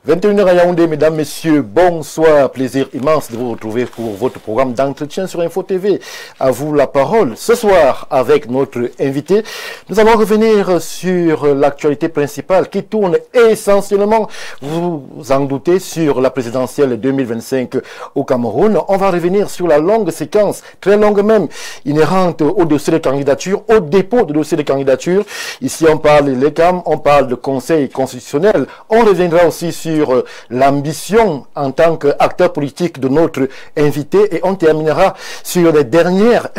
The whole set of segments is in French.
21h à Yaoundé, mesdames, messieurs, bonsoir. Plaisir immense de vous retrouver pour votre programme d'entretien sur Info TV. À vous la parole. Ce soir, avec notre invité, nous allons revenir sur l'actualité principale qui tourne essentiellement, vous en doutez, sur la présidentielle 2025 au Cameroun. On va revenir sur la longue séquence, très longue même, inhérente au dossier de candidature, au dépôt de dossier de candidature. Ici, on parle de l'ECAM, on parle de Conseil constitutionnel. On reviendra aussi sur l'ambition en tant qu'acteur politique de notre invité et on terminera sur les dernières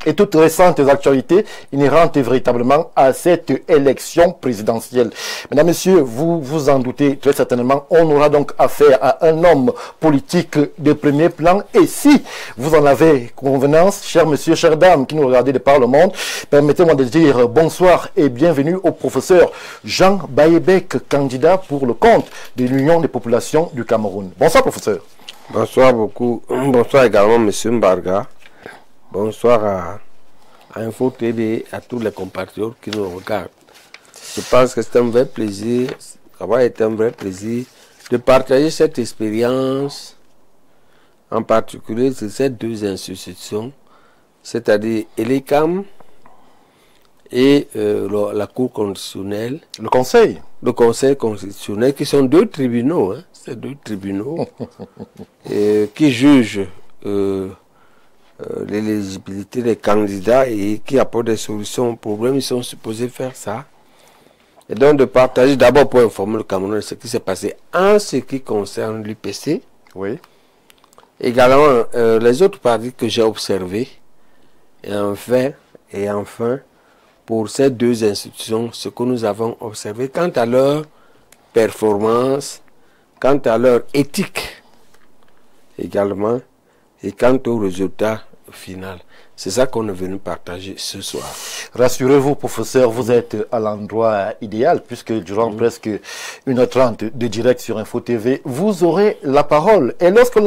et toutes récentes actualités inhérentes véritablement à cette élection présidentielle. Mesdames, Messieurs, vous vous en doutez très certainement, on aura donc affaire à un homme politique de premier plan. Et si vous en avez convenance, chers messieurs, chères dames qui nous regardez de par le monde, permettez-moi de dire bonsoir et bienvenue au professeur Jean Baïbek, candidat pour le compte de l'Union des populations du Cameroun. Bonsoir, professeur. Bonsoir beaucoup. Bonsoir également, monsieur Mbarga. Bonsoir à Info TV, à tous les compatriotes qui nous regardent. Je pense que c'est un vrai plaisir, ça va être un vrai plaisir de partager cette expérience, en particulier sur ces deux institutions, c'est-à-dire l'ECAM et la Cour constitutionnelle. Le Conseil. Le Conseil constitutionnel, qui sont deux tribunaux, hein, c'est deux tribunaux qui jugent l'éligibilité des candidats et qui apportent des solutions aux problèmes. Ils sont supposés faire ça. Et donc de partager d'abord pour informer le Cameroun de ce qui s'est passé en ce qui concerne l'UPC. Oui. Également les autres partis que j'ai observés. Et enfin, pour ces deux institutions, ce que nous avons observé quant à leur performance, quant à leur éthique également, et quant au résultat final. C'est ça qu'on est venu partager ce soir. Rassurez-vous, professeur, vous êtes à l'endroit idéal, puisque durant presque 1h30 de direct sur Info TV, vous aurez la parole. Et lorsque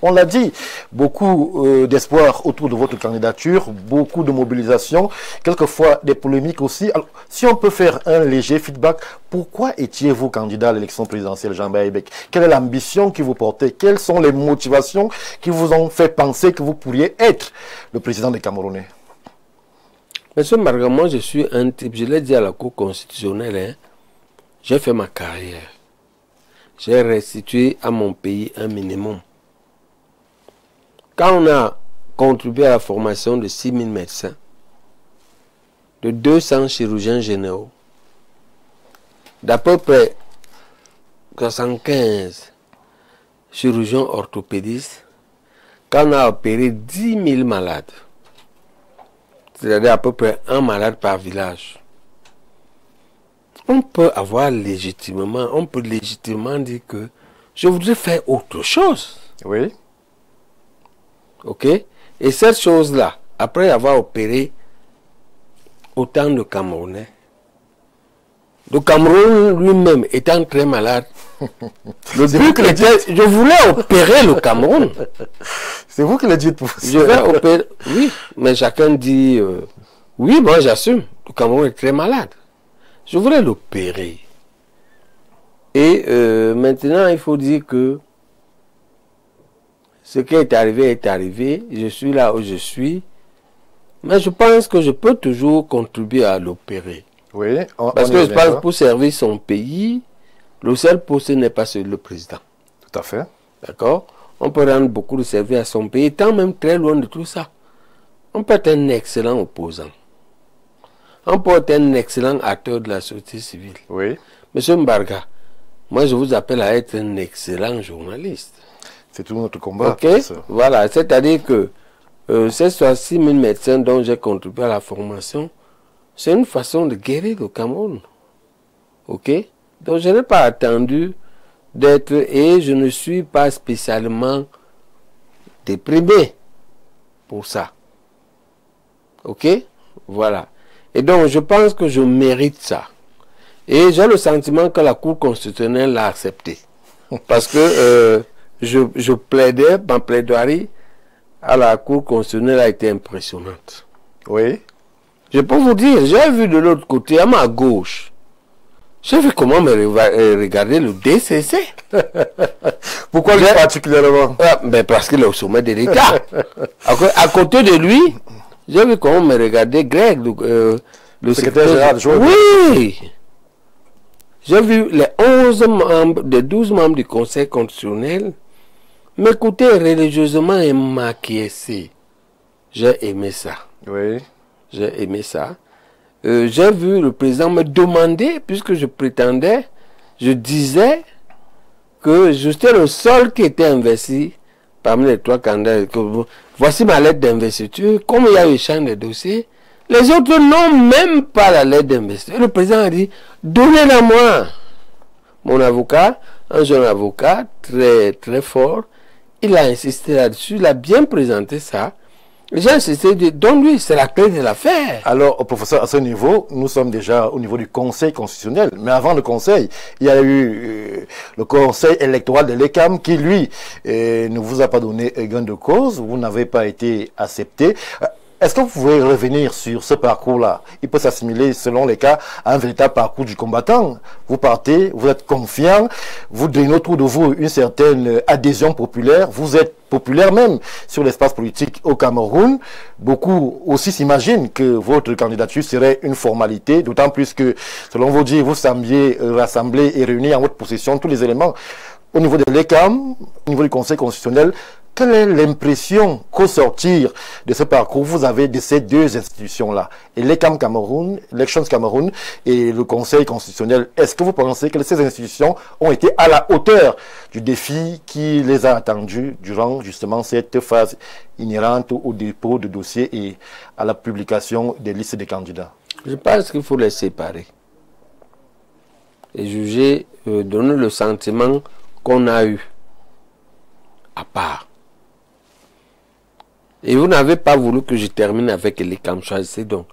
on l'a dit, beaucoup d'espoir autour de votre candidature, beaucoup de mobilisation, quelquefois des polémiques aussi. Alors, si on peut faire un léger feedback, pourquoi étiez-vous candidat à l'élection présidentielle, Jean Baïbek? Quelle est l'ambition qui vous portait? Quelles sont les motivations qui vous ont fait penser que vous pourriez être le président des Camerounais? Monsieur Marga, moi je suis un type, je l'ai dit à la Cour constitutionnelle, hein, j'ai fait ma carrière. J'ai restitué à mon pays un minimum. Quand on a contribué à la formation de 6 000 médecins, de 200 chirurgiens généraux, d'à peu près 75 chirurgiens orthopédistes, quand on a opéré 10 000 malades, c'est-à-dire à peu près un malade par village, on peut légitimement dire que je voudrais faire autre chose. Oui. Ok? Et cette chose-là, après avoir opéré autant de Camerounais, le Cameroun lui-même étant très malade, je voulais opérer le Cameroun. C'est vous qui le dites, professeur. Je vais opérer, oui, mais chacun dit, oui, moi j'assume, le Cameroun est très malade. Je voulais l'opérer. Et maintenant, il faut dire que ce qui est arrivé, je suis là où je suis, mais je pense que je peux toujours contribuer à l'opérer. Oui, parce que je pense pour servir son pays, le seul poste n'est pas celui du président. Tout à fait. D'accord? On peut rendre beaucoup de services à son pays, étant même très loin de tout ça. On peut être un excellent opposant. On peut être un excellent acteur de la société civile. Oui. Monsieur Mbarga, moi je vous appelle à être un excellent journaliste. C'est tout notre combat. Ok, voilà, c'est-à-dire que ces 6 000 médecins dont j'ai contribué à la formation, c'est une façon de guérir le Cameroun. Ok, donc je n'ai pas attendu d'être, et je ne suis pas spécialement déprimé pour ça. Ok, voilà. Et donc je pense que je mérite ça. Et j'ai le sentiment que la Cour constitutionnelle l'a accepté. Parce que je plaidais, ma plaidoirie à la Cour constitutionnelle a été impressionnante. Oui. Je peux vous dire, j'ai vu de l'autre côté, à ma gauche, J'ai vu comment me regarder le DCC. Pourquoi lui particulièrement? Ben parce qu'il est au sommet de l'État. À côté de lui, j'ai vu comment me regardait Greg, le secrétaire général. Oui. J'ai vu les 11 membres, les 12 membres du Conseil constitutionnel m'écouter religieusement et m'acquiescer. J'ai aimé ça. Oui. J'ai aimé ça. J'ai vu le président me demander, puisque je prétendais, je disais que j'étais le seul qui était investi parmi les 3 candidats. Voici ma lettre d'investiture. Comme il y a échange de dossiers, les autres n'ont même pas la lettre d'investiture. Le président a dit, donnez-la moi. Mon avocat, un jeune avocat très, très fort, il a insisté là-dessus, il a bien présenté ça. J'ai insisté, donne-lui, c'est la clé de l'affaire. Alors, professeur, à ce niveau, nous sommes déjà au niveau du Conseil constitutionnel. Mais avant le Conseil, il y a eu le Conseil électoral de l'ECAM qui, lui, ne vous a pas donné gain de cause. Vous n'avez pas été accepté. Est-ce que vous pouvez revenir sur ce parcours-là? Il peut s'assimiler, selon les cas, à un véritable parcours du combattant. Vous partez, vous êtes confiant, vous donnez autour de vous une certaine adhésion populaire, vous êtes populaire même sur l'espace politique au Cameroun. Beaucoup aussi s'imaginent que votre candidature serait une formalité, d'autant plus que, selon vos dires, vous sembliez rassembler et réunir en votre possession tous les éléments. Au niveau de l'ECAM, au niveau du Conseil constitutionnel, quelle est l'impression qu'au sortir de ce parcours, vous avez de ces 2 institutions-là, et l'ECAM Cameroun, Elections Cameroun et le Conseil constitutionnel? Est-ce que vous pensez que ces institutions ont été à la hauteur du défi qui les a attendus durant justement cette phase inhérente au dépôt de dossiers et à la publication des listes des candidats? Je pense qu'il faut les séparer et juger, donner le sentiment qu'on a eu à part. Et vous n'avez pas voulu que je termine avec les CAM, choisissez donc.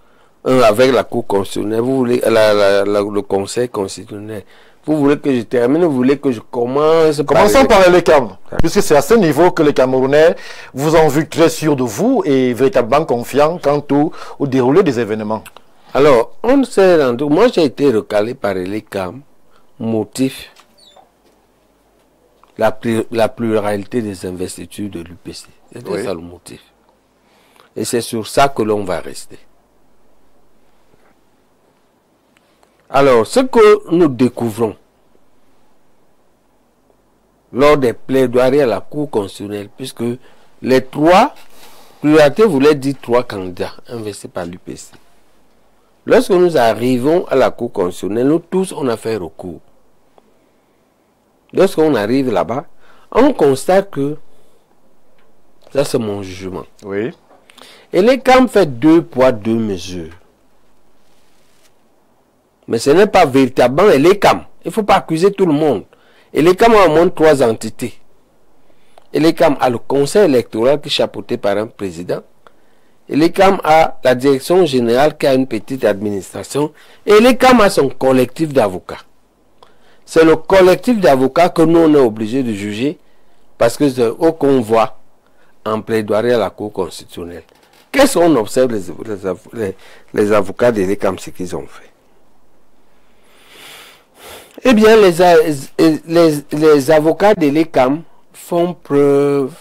Avec la Cour constitutionnelle, vous voulez le Conseil constitutionnel. Vous voulez que je termine, vous voulez que je commence. Commençons par les CAM, puisque c'est à ce niveau que les Camerounais vous ont vu très sûr de vous et véritablement confiants quant au déroulé des événements. Alors, on s'est rendu. Moi, j'ai été recalé par les CAM, motif la pluralité des investitures de l'UPC. C'était ça le motif. Et c'est sur ça que l'on va rester. Alors, ce que nous découvrons lors des plaidoiries à la Cour constitutionnelle, puisque les 3, pluralité voulait dire 3 candidats investis par l'UPC. Lorsque nous arrivons à la Cour constitutionnelle, nous tous, on a fait recours. Lorsqu'on arrive là-bas, on constate que, ça c'est mon jugement. Oui. Et les CAM fait 2 poids 2 mesures. Mais ce n'est pas véritablement les CAM. Il ne faut pas accuser tout le monde. Et les CAM ont au moins 3 entités. Et les CAM a le conseil électoral qui est chapeauté par un président. Et les CAM a la direction générale qui a une petite administration. Et les CAM a son collectif d'avocats. C'est le collectif d'avocats que nous on est obligé de juger parce que c'est eux qu'on voit en plaidoirie à la Cour constitutionnelle. Qu'est-ce qu'on observe les avocats de l'ECAM, ce qu'ils ont fait? Eh bien, les avocats de l'ECAM font preuve,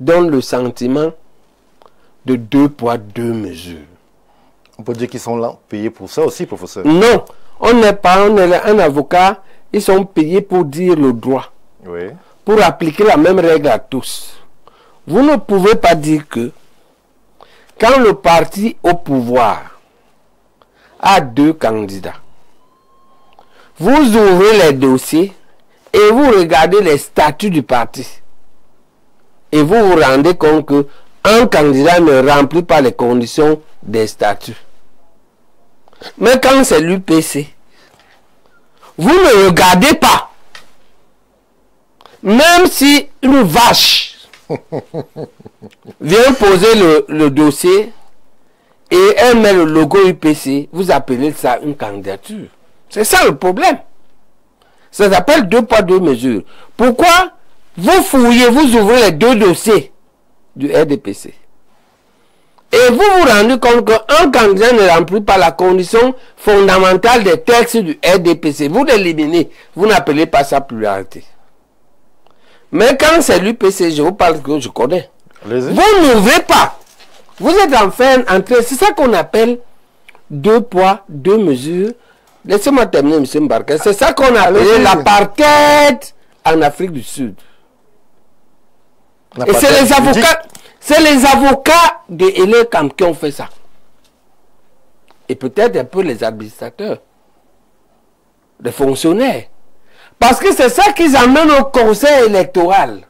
donnent le sentiment de 2 poids 2 mesures. On peut dire qu'ils sont là payés pour ça aussi, professeur? Non, on n'est pas un avocat, ils sont payés pour dire le droit, pour appliquer la même règle à tous. Vous ne pouvez pas dire que quand le parti au pouvoir a 2 candidats, vous ouvrez les dossiers et vous regardez les statuts du parti et vous vous rendez compte que un candidat ne remplit pas les conditions des statuts. Mais quand c'est l'UPC, vous ne regardez pas. Même si une vache vient poser le dossier et elle met le logo UPC, vous appelez ça une candidature. C'est ça le problème. Ça s'appelle 2 poids 2 mesures. Pourquoi vous fouillez, vous ouvrez les 2 dossiers du RDPC Et vous vous rendez compte qu'un candidat ne remplit pas la condition fondamentale des textes du RDPC. Vous l'éliminez. Vous n'appelez pas ça pluralité. Mais quand c'est l'UPC, je vous parle que je connais. Vous n'ouvrez pas. Vous êtes en train, c'est ça qu'on appelle 2 poids, 2 mesures. Laissez-moi terminer, M. Mbarké. C'est ça qu'on appelle l'apartheid en Afrique du Sud. Et c'est les avocats de Elekam qui ont fait ça. Et peut-être un peu les administrateurs, les fonctionnaires. Parce que c'est ça qu'ils amènent au conseil électoral.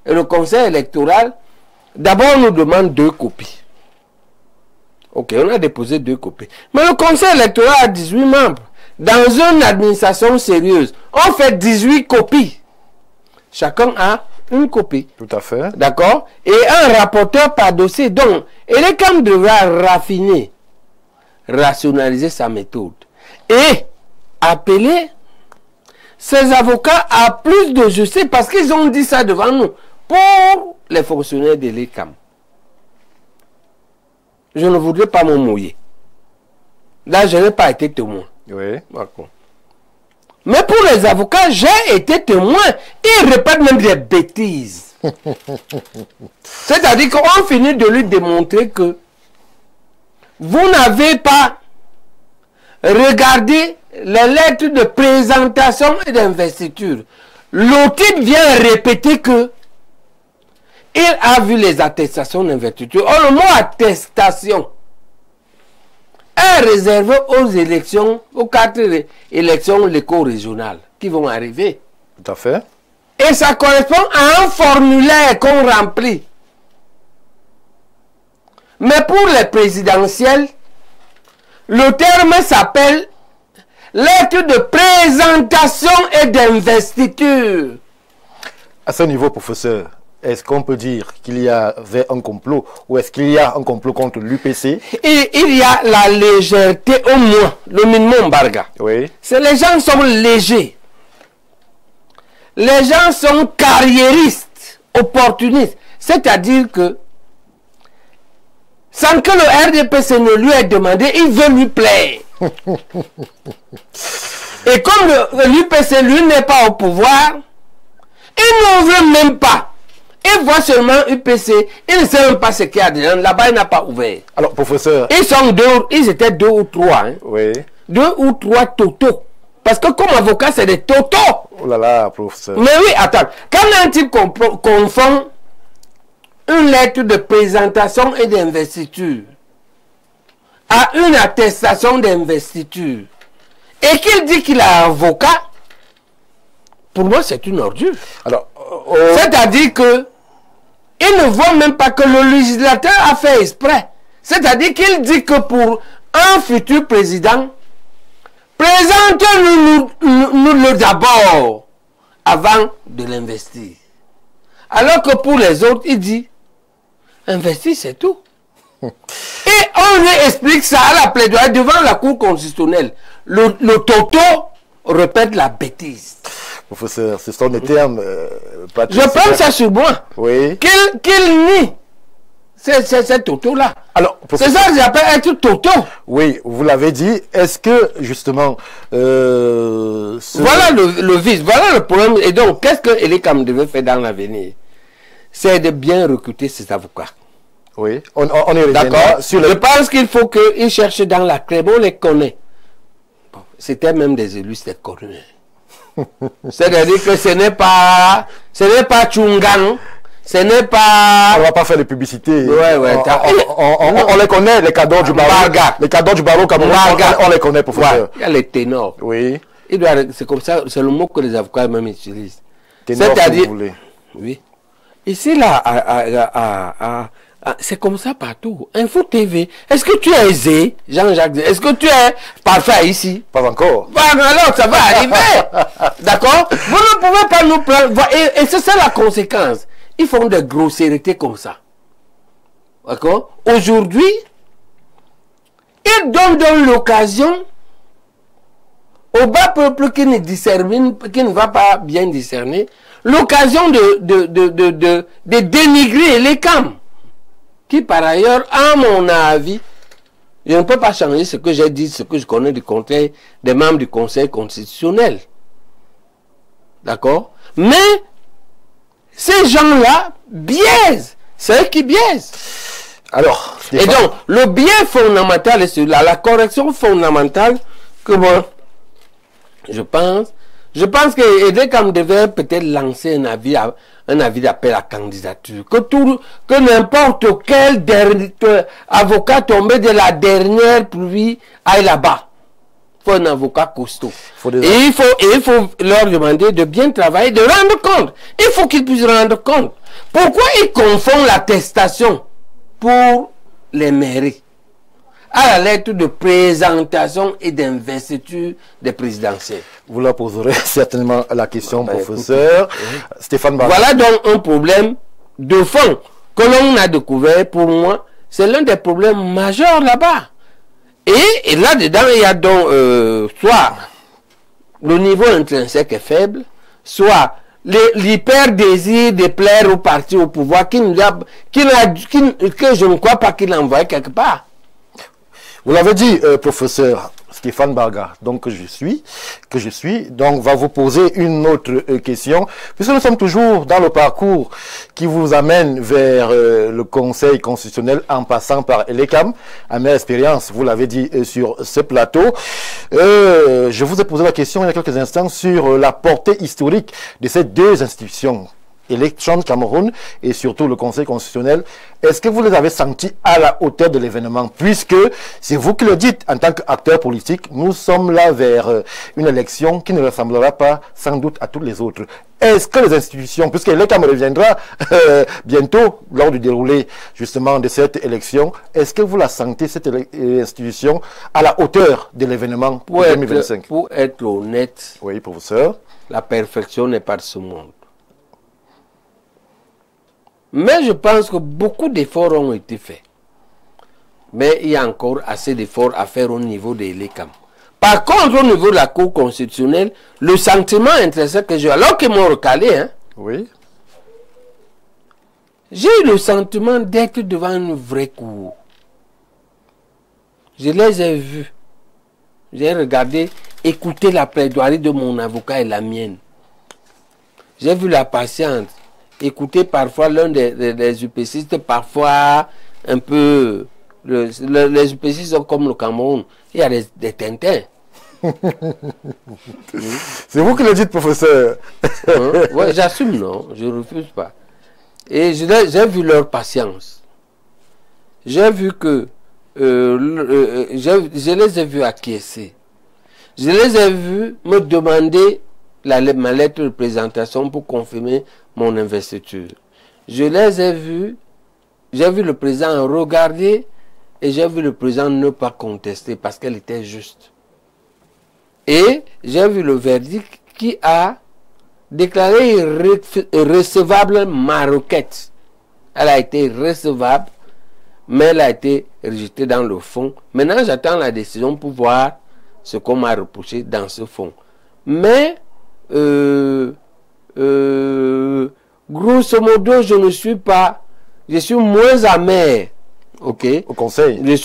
Et le conseil électoral, d'abord, nous demande 2 copies. Ok, on a déposé 2 copies. Mais le conseil électoral a 18 membres. Dans une administration sérieuse, on fait 18 copies. Chacun a une copie. Tout à fait. D'accord? Et un rapporteur par dossier. Donc, Elekam devra raffiner, rationaliser sa méthode. Et appeler ses avocats à plus de justice parce qu'ils ont dit ça devant nous. Pour les fonctionnaires de l'ECAM. Je ne voudrais pas me mouiller. Là, je n'ai pas été témoin. Oui. D'accord. Mais pour les avocats, j'ai été témoin. Ils répètent même des bêtises. C'est-à-dire qu'on finit de lui démontrer que vous n'avez pas regardé les lettres de présentation et d'investiture. L'autre vient répéter que il a vu les attestations d'investiture. Or, le mot attestation est réservé aux élections, aux 4 élections léco-régionales qui vont arriver. Tout à fait. Et ça correspond à un formulaire qu'on remplit. Mais pour les présidentielles, le terme s'appelle lettre de présentation et d'investiture. À ce niveau, professeur, est-ce qu'on peut dire qu'il y avait un complot ou est-ce qu'il y a un complot contre l'UPC? Il y a la légèreté au moins, le minimum Barga. Oui. Les gens sont légers. Les gens sont carriéristes, opportunistes. C'est-à-dire que sans que le RDPC ne lui ait demandé, il veut lui plaire. Et comme l'UPC lui n'est pas au pouvoir, il n'ouvre même pas. Il voit seulement UPC, il ne sait même pas ce qu'il y a dedans. Là-bas, il n'a pas ouvert. Alors, professeur... Ils étaient 2 ou 3. Hein. Oui. 2 ou 3 totaux. Parce que comme avocat, c'est des totaux. Oh là là, professeur. Mais oui, attends. Quand un type confond une lettre de présentation et d'investiture à une attestation d'investiture et qu'il dit qu'il est avocat, pour moi, c'est une ordure. Alors, c'est-à-dire que il ne voit même pas que le législateur a fait exprès. C'est-à-dire qu'il dit que pour un futur président, présentez-nous le d'abord avant de l'investir. Alors que pour les autres, il dit, investir c'est tout. Et on lui explique ça à la plaidoirie devant la Cour constitutionnelle. Le toto répète la bêtise. Professeur, ce sont des termes... je prends ça sur moi. Oui. Qu'il nie cette toto-là. Alors, c'est ça que j'appelle être toto. Oui, vous l'avez dit. Est-ce que, justement... Voilà le vice, voilà le problème. Et donc, qu'est-ce que Elekam devait faire dans l'avenir? C'est de bien recruter ses avocats. Oui, on est d'accord. Je pense qu'il faut qu'ils cherchent dans la crème, on les connaît. Bon, c'était même des élus, c'était connu. C'est-à-dire que ce n'est pas Tchungan, ce n'est pas... On ne va pas faire de publicité. Ouais, on les connaît, les cadres du barreau. Les cadres du barreau camerounais, on les connaît, professeur. Il y a les ténors. Oui. C'est comme ça, c'est le mot que les avocats même utilisent. C'est-à-dire... Oui. Ici, là, c'est comme ça partout. Info TV. Est-ce que tu es aisé, Jean-Jacques? Est-ce que tu es parfait ici? Pas encore. Bah, alors, ça va arriver. D'accord? Vous ne pouvez pas nous prendre. Et c'est ça la conséquence. Ils font des grossièretés comme ça. D'accord? Aujourd'hui, ils donnent donc l'occasion au bas peuple qui ne discerne, qui ne va pas bien discerner, l'occasion de dénigrer les camps qui par ailleurs, à mon avis, je ne peux pas changer ce que j'ai dit, ce que je connais du conseil, des membres du Conseil constitutionnel. D'accord? Mais, ces gens-là biaisent. C'est eux qui biaisent. Alors, et donc, le biais fondamental est celui-là, la correction fondamentale que moi, je pense que Edekam devait peut-être lancer un avis d'appel à candidature. Que n'importe quel avocat tombé de la dernière pluie aille là-bas. Il faut un avocat costaud. Et il faut leur demander de bien travailler, de rendre compte. Il faut qu'ils puissent rendre compte. Pourquoi ils confondent l'attestation pour les mairies à la lettre de présentation et d'investiture des présidentielles? Vous leur poserez certainement la question, professeur Stéphane Barga. Voilà donc un problème de fond que l'on a découvert. Pour moi, c'est l'un des problèmes majeurs là-bas. Et là-dedans, il y a donc soit le niveau intrinsèque est faible, soit l'hyper-désir de plaire au parti au pouvoir que je ne crois pas qu'il a envoyé quelque part. Vous l'avez dit, professeur Stéphane Barga, donc que je suis, donc va vous poser une autre question, puisque nous sommes toujours dans le parcours qui vous amène vers le Conseil constitutionnel en passant par Elekam, à mes expériences, vous l'avez dit sur ce plateau. Je vous ai posé la question il y a quelques instants sur la portée historique de ces deux institutions, Élections Cameroun et surtout le Conseil constitutionnel. Est-ce que vous les avez sentis à la hauteur de l'événement? Puisque c'est vous qui le dites en tant qu'acteur politique, nous sommes là vers une élection qui ne ressemblera pas sans doute à toutes les autres. Est-ce que les institutions, puisque l'Écam reviendra bientôt lors du déroulé justement de cette élection, est-ce que vous la sentez, cette institution, à la hauteur de l'événement pour 2025? Pour être honnête, oui, professeur, la perfection n'est pas de ce monde. Mais je pense que beaucoup d'efforts ont été faits. Mais il y a encore assez d'efforts à faire au niveau de l'ECAM. Par contre, au niveau de la Cour constitutionnelle, le sentiment intrinsèque que j'ai, alors qu'ils m'ont recalé, hein, oui, j'ai eu le sentiment d'être devant une vraie cour. Je les ai vus. J'ai regardé, écouté la plaidoirie de mon avocat et la mienne. J'ai vu la patiente. Écouter parfois l'un des UPCistes, parfois un peu... les UPCistes sont comme le Cameroun. Il y a des tintins. C'est vous qui le dites, professeur. Oui, j'assume, non. Je ne refuse pas. Et j'ai vu leur patience. J'ai vu que... je les ai vus acquiescer. Je les ai vus me demander ma lettre de présentation pour confirmer mon investiture. Je les ai vus, j'ai vu le président regarder et j'ai vu le président ne pas contester parce qu'elle était juste. Et j'ai vu le verdict qui a déclaré recevable ma requête. Elle a été recevable, mais elle a été rejetée dans le fond. Maintenant, j'attends la décision pour voir ce qu'on m'a reproché dans ce fond. Mais grosso modo, je suis moins amer, ok, au conseil. Il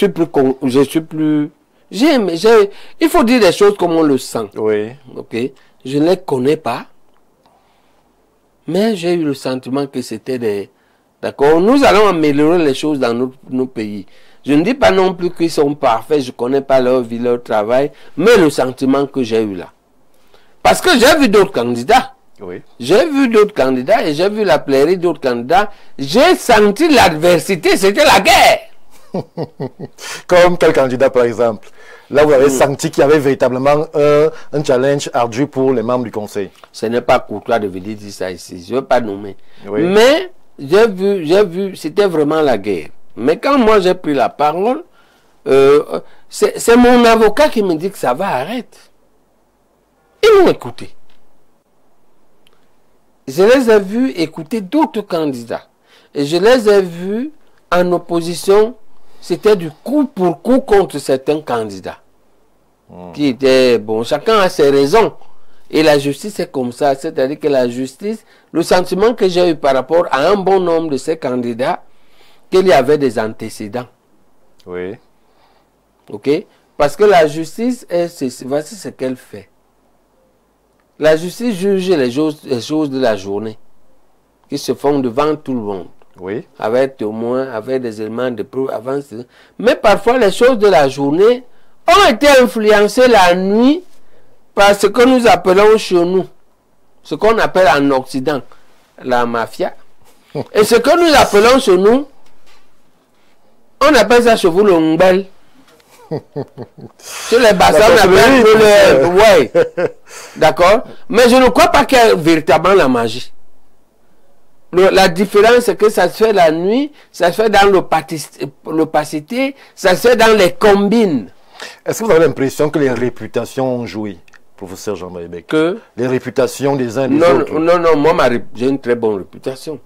faut dire des choses comme on le sent, oui, ok. Je ne les connais pas, mais j'ai eu le sentiment que c'était d'accord. Nous allons améliorer les choses dans nos pays. Je ne dis pas non plus qu'ils sont parfaits, je ne connais pas leur vie, leur travail, mais le sentiment que j'ai eu là. Parce que j'ai vu d'autres candidats. Oui. J'ai vu d'autres candidats et j'ai vu la plairie d'autres candidats. J'ai senti l'adversité, c'était la guerre. Comme quel candidat, par exemple? Là, vous avez senti qu'il y avait véritablement un challenge ardu pour les membres du conseil. Ce n'est pas courtois de venir dire ça ici. Je ne veux pas nommer. Oui. Mais j'ai vu, c'était vraiment la guerre. Mais quand moi j'ai pris la parole, c'est mon avocat qui me dit que ça va, arrête. Ils m'ont écouté. Je les ai vus écouter d'autres candidats. Et je les ai vus en opposition. C'était du coup pour coup contre certains candidats. Qui étaient, bon, chacun a ses raisons. Et la justice est comme ça. C'est-à-dire que la justice, le sentiment que j'ai eu par rapport à un bon nombre de ces candidats, qu'il y avait des antécédents. Oui. Ok? Parce que la justice, voici ce qu'elle fait. La justice juge les choses de la journée qui se font devant tout le monde. Oui. Avec témoins, avec des éléments de preuve. Mais parfois, les choses de la journée ont été influencées la nuit par ce que nous appelons chez nous, ce qu'on appelle en Occident, la mafia. Et ce que nous appelons chez nous, on appelle ça chez vous le ngbel. Sur les bassins, on appelle le... Ouais. D'accord? Mais je ne crois pas qu'il y ait véritablement la magie. La différence, c'est que ça se fait la nuit, ça se fait dans l'opacité, ça se fait dans les combines. Est-ce que vous avez l'impression que les réputations ont joué, professeur Jean-Marie Bec? Que les réputations des uns et des autres? Non, moi j'ai une très bonne réputation.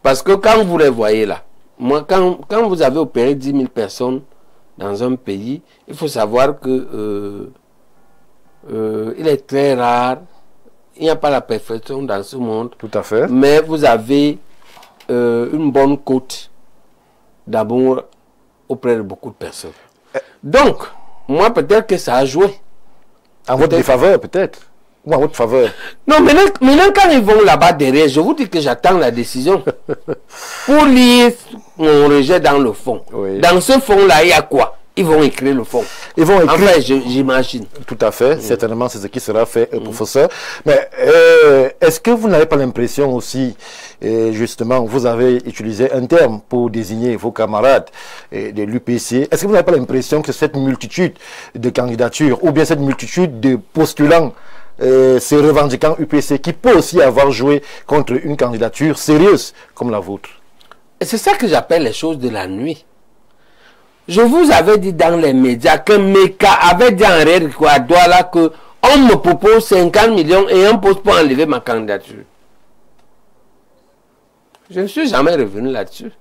Parce que quand vous les voyez là, moi, quand vous avez opéré 10 000 personnes dans un pays, il faut savoir que il est très rare, il n'y a pas la perfection dans ce monde. Tout à fait. Mais vous avez une bonne cote d'amour auprès de beaucoup de personnes. Donc, moi, peut-être que ça a joué. En votre défaveur, peut-être. Ou en votre faveur. Non, maintenant, quand ils vont là-bas derrière, je vous dis que j'attends la décision. Pour lire mon rejet dans le fond. Oui. Dans ce fond-là, il y a quoi? Ils vont écrire le fond. Ils vont écrire. Enfin, j'imagine. Tout à fait. Certainement, c'est ce qui sera fait, professeur. Mais est-ce que vous n'avez pas l'impression aussi, justement, vous avez utilisé un terme pour désigner vos camarades de l'UPC. Est-ce que vous n'avez pas l'impression que cette multitude de candidatures ou bien cette multitude de postulants ces revendiquants UPC qui peut aussi avoir joué contre une candidature sérieuse comme la vôtre? C'est ça que j'appelle les choses de la nuit. Je vous avais dit dans les médias que Meka avait dit en réel quoi, Douala, que on me propose 50 millions et on pose pour enlever ma candidature. Je ne suis jamais revenu là-dessus.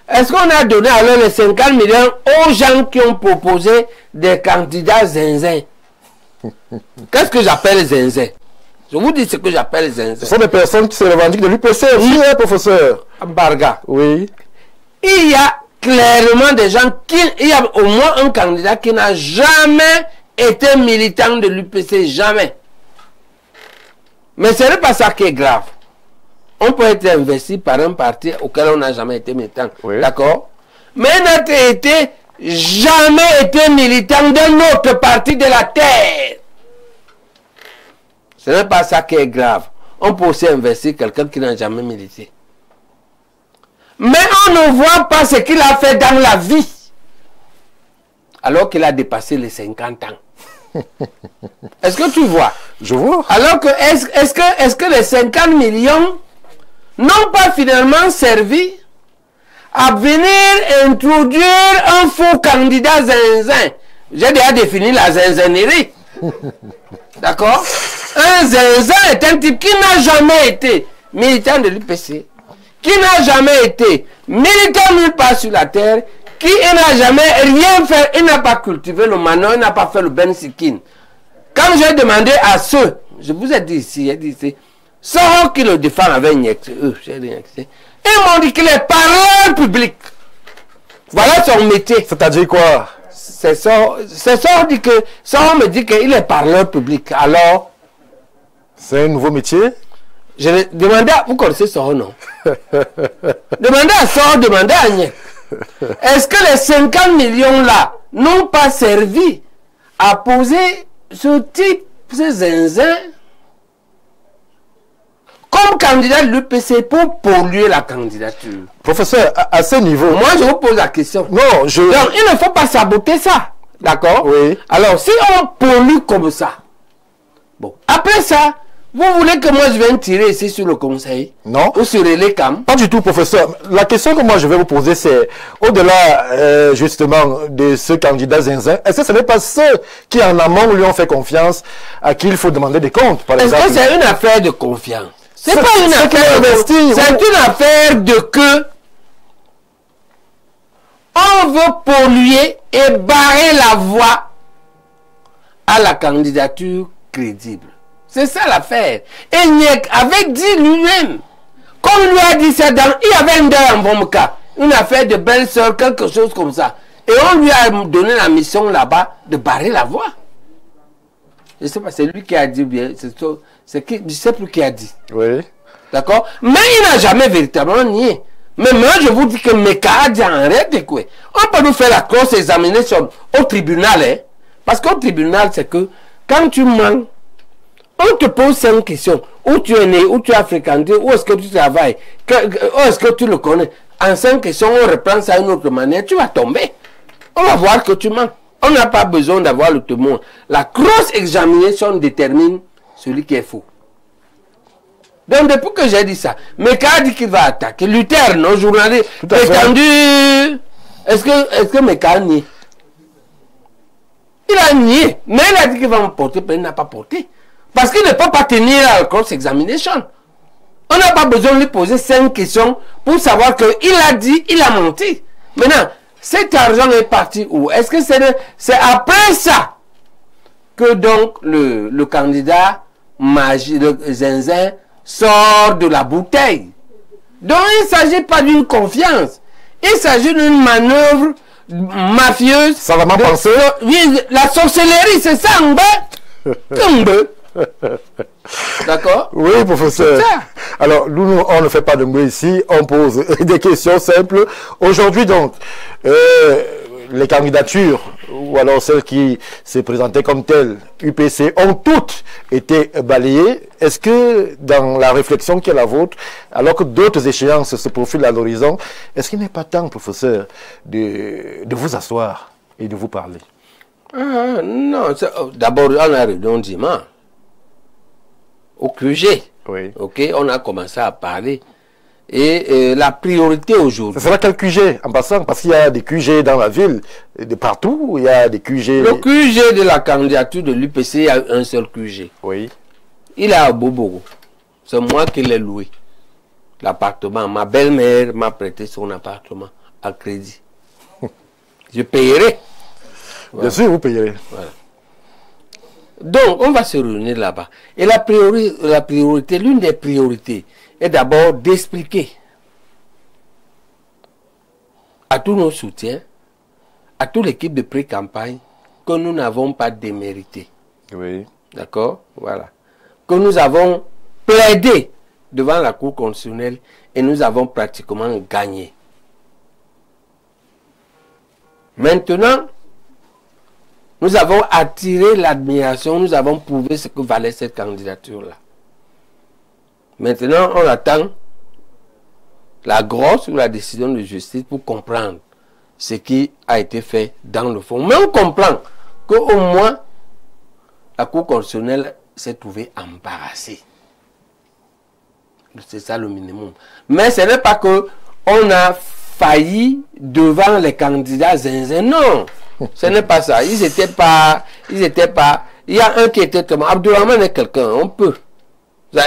Est-ce qu'on a donné alors les 50 millions aux gens qui ont proposé des candidats zinzin? Qu'est-ce que j'appelle zinzin? Je vous dis ce que j'appelle zinzin. Ce sont des personnes qui se revendiquent de l'UPC, oui, professeur. Barga. Oui. Il y a clairement des gens il y a au moins un candidat qui n'a jamais été militant de l'UPC, jamais. Mais ce n'est pas ça qui est grave. On peut être investi par un parti auquel on n'a jamais été militant. Oui. D'accord? Mais il n'a jamais été militant d'un autre parti de la terre. Ce n'est pas ça qui est grave. On peut aussi investir quelqu'un qui n'a jamais milité. Mais on ne voit pas ce qu'il a fait dans la vie. Alors qu'il a dépassé les 50 ans. Est-ce que tu vois? Je vois. Alors que, est-ce que les 50 millions n'ont pas finalement servi à venir introduire un faux candidat zinzin? J'ai déjà défini la zinzinerie. D'accord? Un zinzin est un type qui n'a jamais été militant de l'UPC, qui n'a jamais été militant nulle part sur la terre, qui n'a jamais rien fait, il n'a pas cultivé le manon, il n'a pas fait le ben sikin. Quand j'ai demandé à ceux, je vous ai dit ici, ceux qui le défendent avec ils m'ont dit qu'il est parleur public. Voilà son métier. C'est-à-dire quoi? C'est ça dit que ça me dit qu'il est parleur public. Alors, c'est un nouveau métier? Je vais demander à... Vous connaissez ça, non? Demandez à ça, demandez à Niek. Est-ce que les 50 millions là n'ont pas servi à poser ce type, ce zinzin, comme candidat de l'UPC pour polluer la candidature? Professeur, à ce niveau... Moi, je vous pose la question. Non, Donc, il ne faut pas saboter ça. D'accord? Oui. Alors, si on pollue comme ça, bon, après ça, vous voulez que moi je vienne tirer ici sur le conseil? Non. Ou sur les CAM? Pas du tout, professeur. La question que moi je vais vous poser, c'est au-delà justement de ce candidat zinzin, est-ce que ce n'est pas ceux qui en amont lui ont fait confiance à qui il faut demander des comptes, par exemple? Est-ce que c'est une affaire de confiance? C'est pas une affaire d'investir. C'est une affaire de que on veut polluer et barrer la voie à la candidature crédible. C'est ça l'affaire. Et Niek avait dit lui-même Comme lui a dit ça, il y avait un gars en Bomka, une affaire de belle-sœur, quelque chose comme ça. Et on lui a donné la mission là-bas de barrer la voie. Je ne sais pas, c'est lui qui a dit bien, je ne sais plus qui a dit. Oui. D'accord? Mais il n'a jamais véritablement nié. Mais moi, je vous dis que Meka a dit en règle quoi. On peut nous faire la cross-examination au tribunal. Hein? Parce qu'au tribunal, c'est que quand tu mens, on te pose 5 questions. Où tu es né, où tu as fréquenté, où est-ce que tu travailles, où est-ce que tu le connais. En 5 questions, on reprend ça d'une autre manière, tu vas tomber. On va voir que tu mens. On n'a pas besoin d'avoir le témoin. La cross-examination détermine celui qui est faux. Donc, depuis que j'ai dit ça, Meka a dit qu'il va attaquer. Luther, non, journaliste, prétendu. Est-ce que Meka a nié? Il a nié. Mais il a dit qu'il va me porter, mais il n'a pas porté. Parce qu'il ne peut pas tenir à la cross-examination. On n'a pas besoin de lui poser 5 questions pour savoir qu'il a dit, il a menti. Maintenant, cet argent est parti où? Est-ce que c'est après ça que donc le candidat magie, le zinzin, sort de la bouteille? Donc il ne s'agit pas d'une confiance. Il s'agit d'une manœuvre mafieuse. Ça va m'en penser. Oui, la sorcellerie, c'est ça, D'accord? Oui, professeur. Alors, nous, on ne fait pas de mots ici, on pose des questions simples. Aujourd'hui, donc, les candidatures, ou alors celles qui se présentaient comme telles, UPC, ont toutes été balayées. Est-ce que, dans la réflexion qui est la vôtre, alors que d'autres échéances se profilent à l'horizon, est-ce qu'il n'est pas temps, professeur, de vous asseoir et de vous parler? Non, d'abord, on a réuni dimanche au QG. Oui. Ok, on a commencé à parler. Et la priorité aujourd'hui. Ce sera quel QG en passant? Parce qu'il y a des QG dans la ville, de partout, il y a des QG. Le QG de la candidature de l'UPC, il y a un seul QG. Oui. Il est à Bobo. C'est moi qui l'ai loué. L'appartement. Ma belle-mère m'a prêté son appartement à crédit. Je payerai. Bien sûr, vous payerez. Voilà. Donc, on va se réunir là-bas. Et la priorité, l'une des priorités, est d'abord d'expliquer à tous nos soutiens, à toute l'équipe de pré-campagne, que nous n'avons pas démérité. Oui. D'accord? Voilà. Que nous avons plaidé devant la Cour constitutionnelle et nous avons pratiquement gagné. Maintenant, nous avons attiré l'admiration, nous avons prouvé ce que valait cette candidature-là. Maintenant, on attend la grosse ou la décision de justice pour comprendre ce qui a été fait dans le fond. Mais on comprend qu'au moins, la Cour constitutionnelle s'est trouvée embarrassée. C'est ça le minimum. Mais ce n'est pas que on a failli devant les candidats zinzin. Non, ce n'est pas ça. Ils étaient pas. Il y a un qui était tellement. Abdourahmane est quelqu'un, on peut.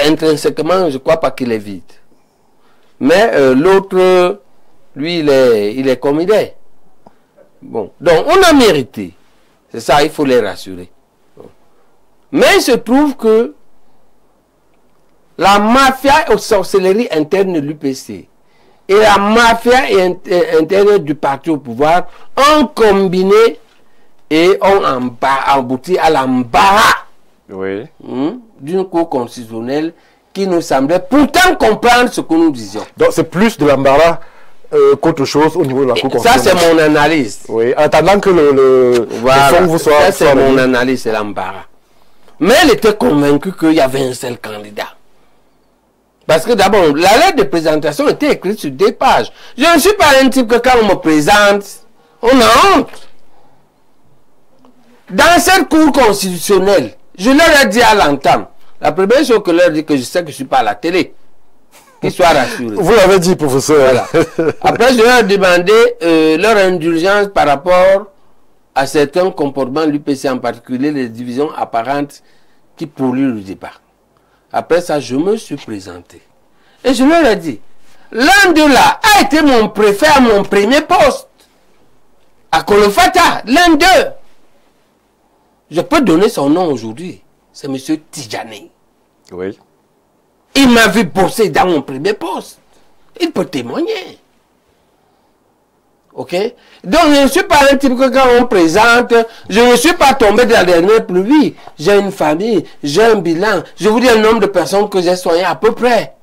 Intrinsèquement, je ne crois pas qu'il est vide. Mais l'autre, lui, il est comme il est. Bon, donc on a mérité. C'est ça, il faut les rassurer. Bon. Mais il se trouve que la mafia et sorcellerie interne de l'UPC et la mafia interne du parti au pouvoir ont combiné et ont abouti à l'embarras d'une Cour constitutionnelle qui nous semblait pourtant comprendre ce que nous disions. Donc c'est plus de l'embarras qu'autre chose au niveau de la Cour constitutionnelle. Ça c'est mon analyse. Oui, en attendant que le fond vous soit... Ça c'est mon analyse, c'est l'embarras. Mais elle était convaincue qu'il y avait un seul candidat. Parce que d'abord, la lettre de présentation était écrite sur 2 pages. Je ne suis pas un type que quand on me présente, on a honte. Dans cette Cour constitutionnelle, je leur ai dit à l'entame, la première chose que je leur ai dit, que je sais que je ne suis pas à la télé. Qu'ils soient rassurés. Vous l'avez dit, professeur. Voilà. Après, je leur ai demandé leur indulgence par rapport à certains comportements de l'UPC, en particulier les divisions apparentes qui polluent le débat. Après ça, je me suis présenté. Et je leur ai dit, l'un de là a été mon préfet à mon premier poste. À Kolofata, l'un d'eux. Je peux donner son nom aujourd'hui. C'est M. Tidjani. Oui. Il m'a vu bosser dans mon premier poste. Il peut témoigner. Ok? Donc, je ne suis pas un type que quand on présente, je ne suis pas tombé dans la dernière pluie. J'ai une famille, j'ai un bilan. Je vous dis le nombre de personnes que j'ai soignées à peu près.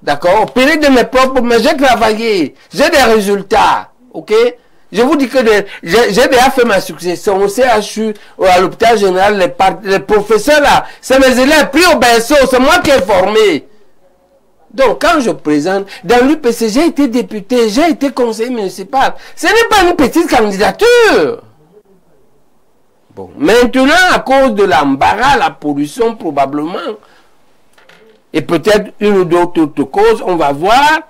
D'accord? Au péril de mes propres, mais j'ai travaillé. J'ai des résultats. Ok? Je vous dis que j'ai déjà fait ma succession au CHU, à l'hôpital général, les professeurs là, c'est mes élèves pris au berceau, c'est moi qui ai formé. Donc, quand je présente, dans l'UPC, j'ai été député, j'ai été conseiller municipal. Ce n'est pas une petite candidature. Bon, maintenant, à cause de l'embarras, la pollution probablement, et peut-être une ou d'autres autres causes, on va voir.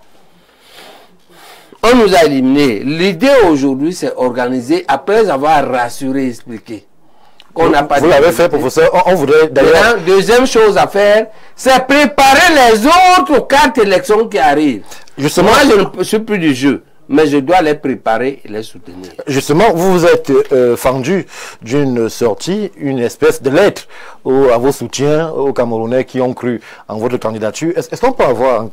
On nous a éliminés. L'idée aujourd'hui, c'est organiser, après avoir rassuré, expliqué. Qu'on n'a pas. Vous l'avez fait, professeur. On voudrait d'ailleurs. Deuxième chose à faire, c'est préparer les autres 4 élections qui arrivent. Justement, moi, je ne suis plus du jeu, mais je dois les préparer et les soutenir. Justement, vous vous êtes fendu d'une sortie, une espèce de lettre à vos soutiens, aux Camerounais qui ont cru en votre candidature. Est-ce qu'on peut avoir en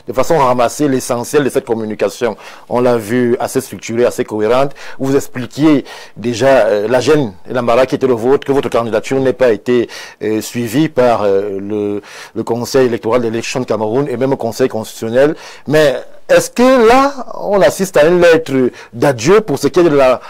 de façon ramassée l'essentiel de cette communication? On l'a vu assez structurée, assez cohérente. Vous expliquiez déjà la gêne et l'embarras qui était le vôtre, que votre candidature n'ait pas été suivie par le Conseil électoral d'élection de Cameroun et même le Conseil constitutionnel. Mais est-ce que là, on assiste à une lettre d'adieu pour ce qui est de la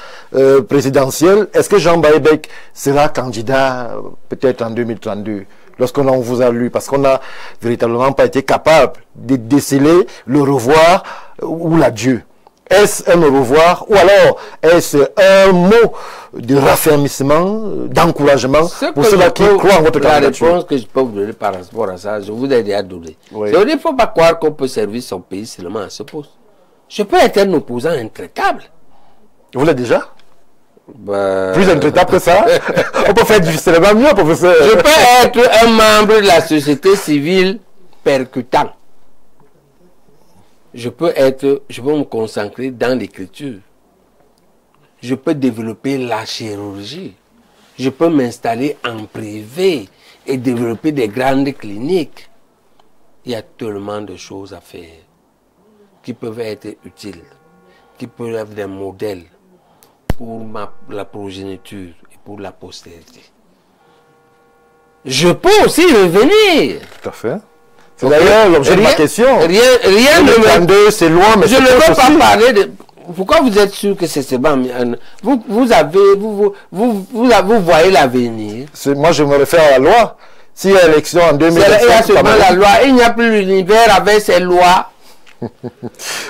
présidentielle? Est-ce que Jean Baïbek sera candidat peut-être en 2032 lorsqu'on vous a lu? Parce qu'on n'a véritablement pas été capable de déceler le revoir ou l'adieu. Est-ce un au revoir ou alors est-ce un mot de raffermissement, d'encouragement pour ceux qui croient en votre candidature? La réponse que je peux vous donner par rapport à ça, je vous ai déjà donné. Oui. Il ne faut pas croire qu'on peut servir son pays seulement à ce poste. Je peux être un opposant intraitable. Vous l'êtes déjà? Plus intraitable que ça? On peut faire difficilement mieux, professeur. Je peux être un membre de la société civile percutant. Je peux me consacrer dans l'écriture. Je peux développer la chirurgie. Je peux m'installer en privé et développer des grandes cliniques. Il y a tellement de choses à faire qui peuvent être utiles, qui peuvent être des modèles pour la progéniture et pour la postérité. Je peux aussi revenir. Tout à fait. C'est d'ailleurs l'objet de ma question. Rien ne me... c'est loin, mais je ne veux pas parler de... Pourquoi vous êtes sûr que c'est bon? Vous voyez l'avenir. Moi, je me réfère à la loi. S'il y a élection en 2025... Il y a seulement la loi. Il n'y a plus l'univers avec ses lois.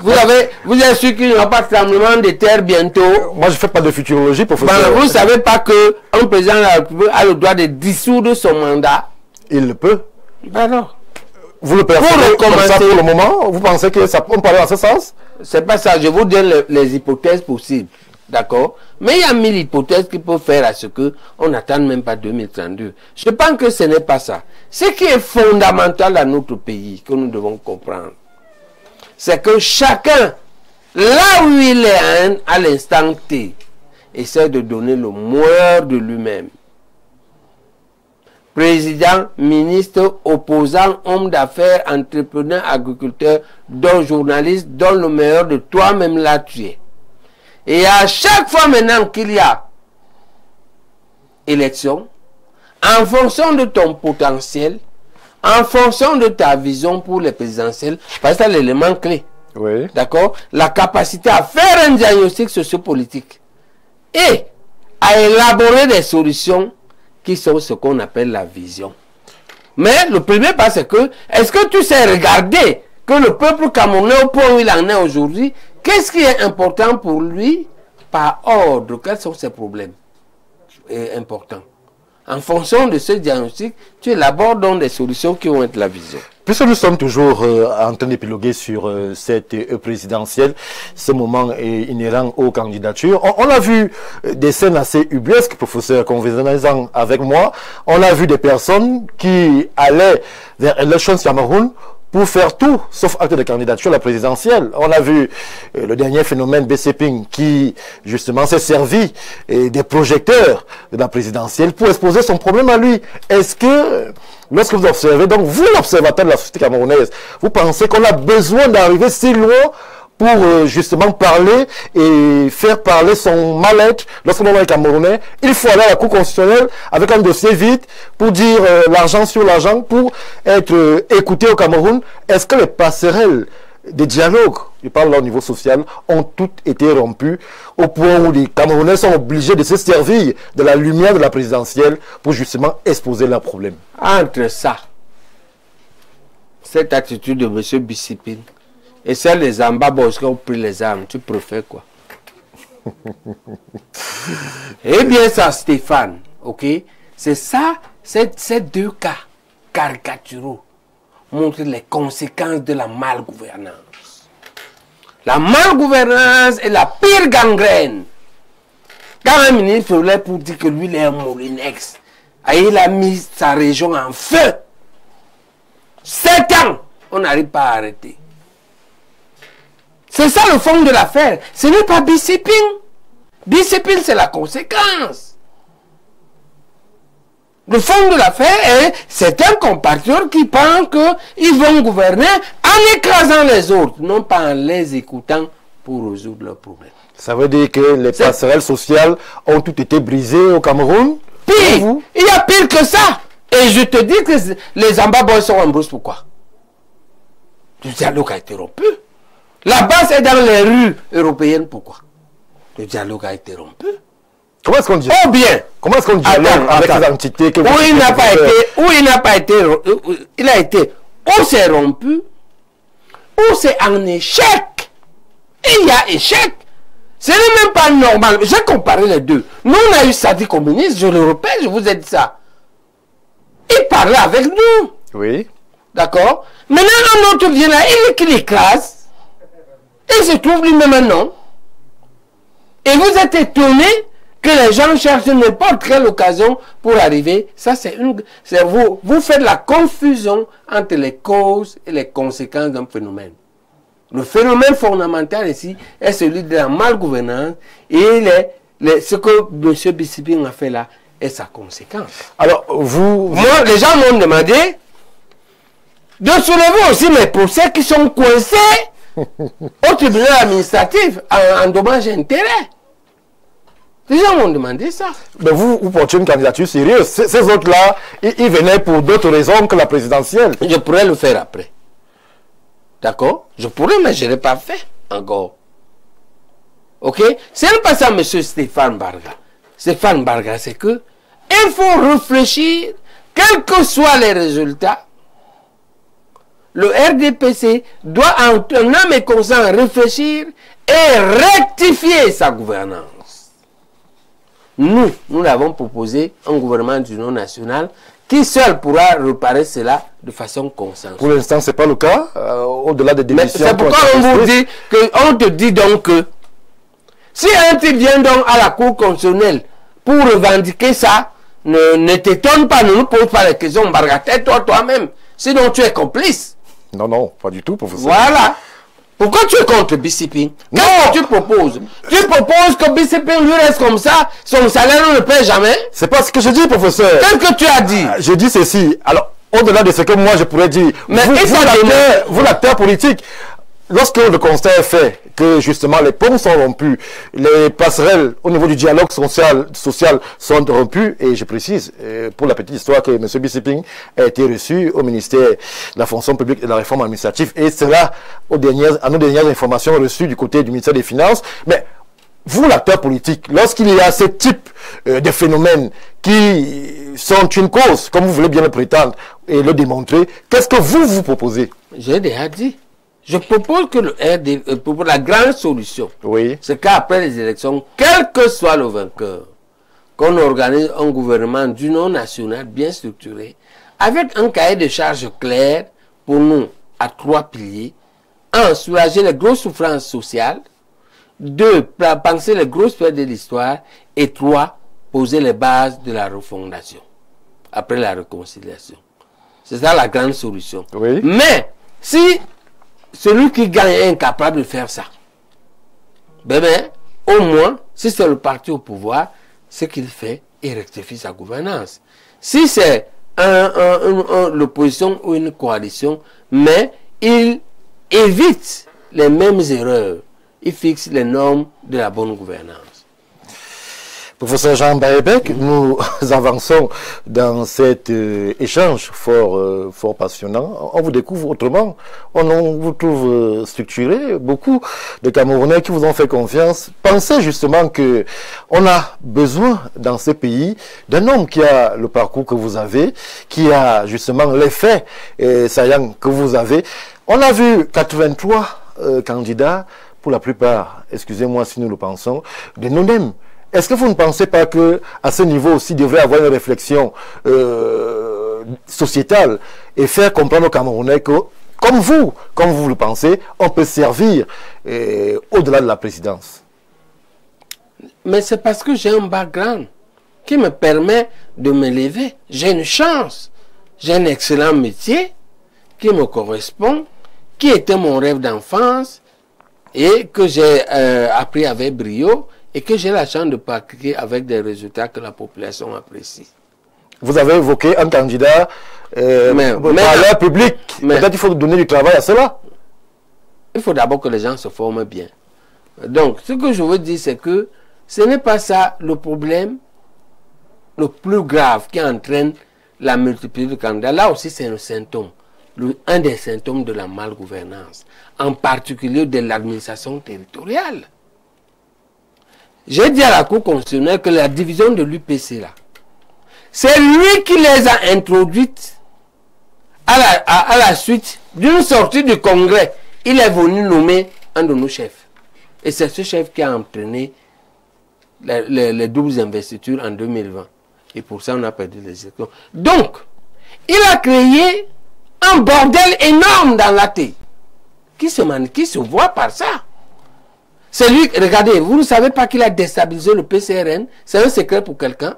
Vous êtes sûr qu'il n'y aura pas de tremblement de terre bientôt? Moi, je ne fais pas de futurologie, professeur. Vous ne savez pas qu'un président de la République a le droit de dissoudre son mandat? Il le peut. Ben non. Vous le percevez comme ça pour le moment? Vous pensez que ça peut parler dans ce sens? C'est pas ça. Je vous donne les hypothèses possibles. D'accord? Mais il y a 1000 hypothèses qui peuvent faire à ce qu'on n'attend même pas 2032. Je pense que ce n'est pas ça. Ce qui est fondamental dans notre pays, que nous devons comprendre, c'est que chacun, là où il est à l'instant T, essaie de donner le meilleur de lui-même. Président, ministre, opposant, homme d'affaires, entrepreneur, agriculteur, donc journaliste, donne le meilleur de toi-même là tu es. Et à chaque fois maintenant qu'il y a élection, en fonction de ton potentiel, en fonction de ta vision pour les présidentielles, parce que c'est l'élément clé. Oui. D'accord? La capacité à faire un diagnostic sociopolitique et à élaborer des solutions qui sont ce qu'on appelle la vision. Mais le premier pas, c'est que, est-ce que tu sais regarder que le peuple camerounais, au point où il en est aujourd'hui, qu'est-ce qui est important pour lui par ordre? Quels sont ses problèmes importants? En fonction de ce diagnostic, tu élabores donc des solutions qui vont être la vision. Puisque nous sommes toujours en train d'épiloguer sur cette présidentielle, ce moment est inhérent aux candidatures. On a vu des scènes assez ubuesques, professeur, convenez-en avec moi. On a vu des personnes qui allaient vers Elections Cameroun pour faire tout, sauf acte de candidature à la présidentielle. On a vu le dernier phénomène BCPing qui, justement, s'est servi des projecteurs de la présidentielle pour exposer son problème à lui. Est-ce que, lorsque vous observez, donc vous, l'observateur de la société camerounaise, vous pensez qu'on a besoin d'arriver si loin pour justement parler et faire parler son mal-être lorsqu'on est Camerounais? Il faut aller à la Cour constitutionnelle avec un dossier vide pour dire l'argent sur l'argent, pour être écouté au Cameroun. Est-ce que les passerelles des dialogues, je parle là au niveau social, ont toutes été rompues au point où les Camerounais sont obligés de se servir de la lumière de la présidentielle pour justement exposer leurs problèmes? Entre ça, cette attitude de M. Bissipine et celle des Ambabos qui ont pris les armes, tu préfères quoi? Eh bien ça, Stéphane, ok? C'est ça, ces deux cas caricaturaux montrent les conséquences de la malgouvernance. La malgouvernance est la pire gangrène. Quand un ministre voulait pour dire que lui il est un Molinex, il a mis sa région en feu. 7 ans, on n'arrive pas à arrêter. C'est ça le fond de l'affaire. Ce n'est pas Bissiping. Bissiping, c'est la conséquence. Le fond de l'affaire est certains compatriotes qui pensent qu'ils vont gouverner en écrasant les autres, non pas en les écoutant pour résoudre leurs problèmes. Ça veut dire que les passerelles sociales ont toutes été brisées au Cameroun? Pire, il y a pire que ça. Et je te dis que les Ambabos sont en brousse. Pourquoi? Le dialogue a été rompu. La base est dans les rues européennes. Pourquoi? Le dialogue a été rompu. Comment est-ce qu'on dit? Oh bien. Comment est-ce qu'on dialogue avec les entités que vous... Où il n'a pas été, il a été, ou c'est rompu, ou c'est en échec. Et il y a échec. Ce n'est même pas normal. J'ai comparé les deux. Nous, on a eu Sadi communiste, je le répète, je vous ai dit ça. Il parlait avec nous. Oui. D'accord? Maintenant, un autre vient là, il écrase. Il se trouve lui-même un nom. Et vous êtes étonné que les gens cherchent n'importe quelle occasion pour arriver. Ça, c'est vous. Vous faites la confusion entre les causes et les conséquences d'un phénomène. Le phénomène fondamental ici est celui de la malgouvernance et ce que M. Bissiping a fait là est sa conséquence. Alors, moi, les gens m'ont demandé de soulever aussi mes procès qui sont coincés au tribunal administratif en dommages et intérêts. Les gens m'ont demandé ça. Mais vous portez une candidature sérieuse. Ces autres-là, ils venaient pour d'autres raisons que la présidentielle. Je pourrais le faire après. D'accord? Je pourrais, mais je ne l'ai pas fait encore. Ok? C'est pas ça, M. Stéphane Barga. Stéphane Barga, c'est que il faut réfléchir, quels que soient les résultats. Le RDPC doit en âme et conscience réfléchir et rectifier sa gouvernance. Nous l'avons proposé un gouvernement d'union nationale qui seul pourra réparer cela de façon consensuelle. Pour l'instant, ce n'est pas le cas, au-delà des démissions. C'est pourquoi on te dit donc que si un type vient donc à la Cour constitutionnelle pour revendiquer ça, ne t'étonne pas, ne nous pose pas les questions, tais-toi toi-même, sinon tu es complice. Non, non, pas du tout, professeur. Voilà. Pourquoi tu es contre Bissiping? Qu'est-ce que tu proposes? Tu proposes que Bissiping lui reste comme ça, son salaire ne le paie jamais? C'est pas ce que je dis, professeur. Qu'est-ce que tu as dit? Je dis ceci. Alors, au-delà de ce que moi je pourrais dire, mais vous l'acteur politique, lorsque le constat est fait que justement les ponts sont rompus, les passerelles au niveau du dialogue social sont rompues, et je précise, pour la petite histoire, que M. Bissiping a été reçu au ministère de la fonction publique et de la réforme administrative, et cela à nos dernières informations reçues du côté du ministère des Finances. Mais vous, l'acteur politique, lorsqu'il y a ce type de phénomènes qui sont une cause, comme vous voulez bien le prétendre et le démontrer, qu'est-ce que vous proposez? J'ai déjà dit. Je propose que le RD, pour la grande solution, oui, c'est qu'après les élections, quel que soit le vainqueur, qu'on organise un gouvernement d'union nationale bien structuré, avec un cahier de charges clair pour nous, à 3 piliers. 1. Soulager les grosses souffrances sociales. 2. Penser les grosses pertes de l'histoire. Et 3. Poser les bases de la refondation, après la réconciliation. C'est ça la grande solution. Oui. Mais, Si celui qui gagne est incapable de faire ça, au moins, si c'est le parti au pouvoir, ce qu'il fait, il rectifie sa gouvernance. Si c'est l'opposition ou une coalition, mais il évite les mêmes erreurs. Il fixe les normes de la bonne gouvernance. Professeur Jean Baebek, nous avançons dans cet échange fort passionnant. On vous découvre autrement. On vous trouve structuré. Beaucoup de Camerounais qui vous ont fait confiance pensaient justement que on a besoin dans ces pays d'un homme qui a le parcours que vous avez, qui a justement les faits saillants que vous avez. On a vu 83 candidats, pour la plupart, excusez-moi si nous le pensons, de non-mêmes. Est-ce que vous ne pensez pas que à ce niveau aussi, il devrait y avoir une réflexion sociétale et faire comprendre aux Camerounais que, comme vous le pensez, on peut servir au-delà de la présidence? Mais c'est parce que j'ai un background qui me permet de me lever. J'ai une chance. J'ai un excellent métier qui me correspond, qui était mon rêve d'enfance et que j'ai appris avec brio. Et que j'ai la chance de pratiquer avec des résultats que la population apprécie. Vous avez évoqué un candidat par l'air public. Peut-être qu'il faut donner du travail à cela. Il faut d'abord que les gens se forment bien. Donc, ce que je veux dire, c'est que ce n'est pas ça le problème le plus grave qui entraîne la multiplicité de candidats. Là aussi, c'est un symptôme. Un des symptômes de la malgouvernance. En particulier de l'administration territoriale. J'ai dit à la Cour constitutionnelle que la division de l'UPC là, c'est lui qui les a introduites à la suite d'une sortie du Congrès. Il est venu nommer un de nos chefs. Et c'est ce chef qui a entraîné les doubles investitures en 2020. Et pour ça, on a perdu les élections. Donc, il a créé un bordel énorme dans l'AT qui se voit par ça. C'est lui, regardez, vous ne savez pas qu'il a déstabilisé le PCRN, c'est un secret pour quelqu'un.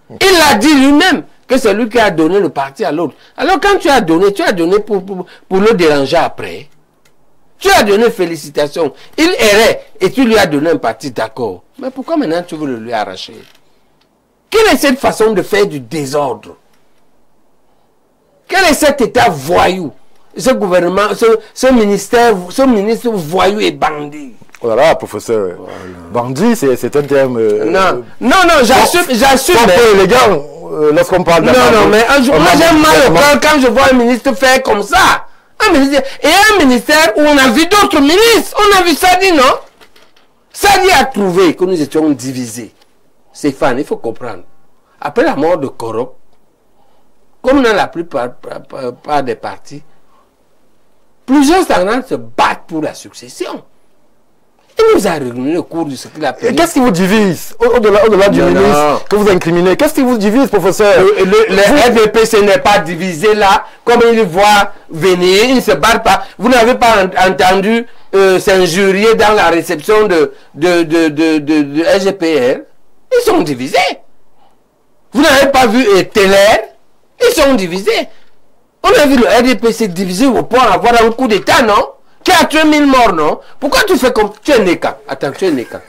Il a dit lui-même que c'est lui qui a donné le parti à l'autre. Alors quand tu as donné pour le déranger après. Tu as donné félicitations. Il errait et tu lui as donné un parti, d'accord. Mais pourquoi maintenant tu veux le lui arracher? Quelle est cette façon de faire du désordre? Quel est cet état voyou? Ce gouvernement, ce ministre voyou et bandit. Oh là là, professeur. Voilà. Bandit, c'est un terme... non, j'assume. C'est un peu élégant lorsqu'on parle de... Non, mais moi j'aime mal au cœur quand je vois un ministre faire comme ça. Et un ministère où on a vu d'autres ministres. On a vu Sadi, non? Sadi a trouvé que nous étions divisés. Stéphane, il faut comprendre. Après la mort de Korok, comme dans la plupart des partis, plusieurs stagnants se battent pour la succession. Il nous a réuni le cours de ce qu'il a appelé. Qu'est-ce qui vous divise au-delà du ministre que vous incriminez? Qu'est-ce qui vous divise, professeur? Le FVP, ce n'est pas divisé là, comme il voit venir, il ne se bat pas. Vous n'avez pas entendu s'injurier dans la réception de SGPR? Ils sont divisés. Vous n'avez pas vu Teller? Ils sont divisés. On a vu le RDPC divisé au point d'avoir un coup d'État, non? Qui a tué 1000 morts, non? Pourquoi tu fais comme... Tu es Neka. Attends, tu es Neka.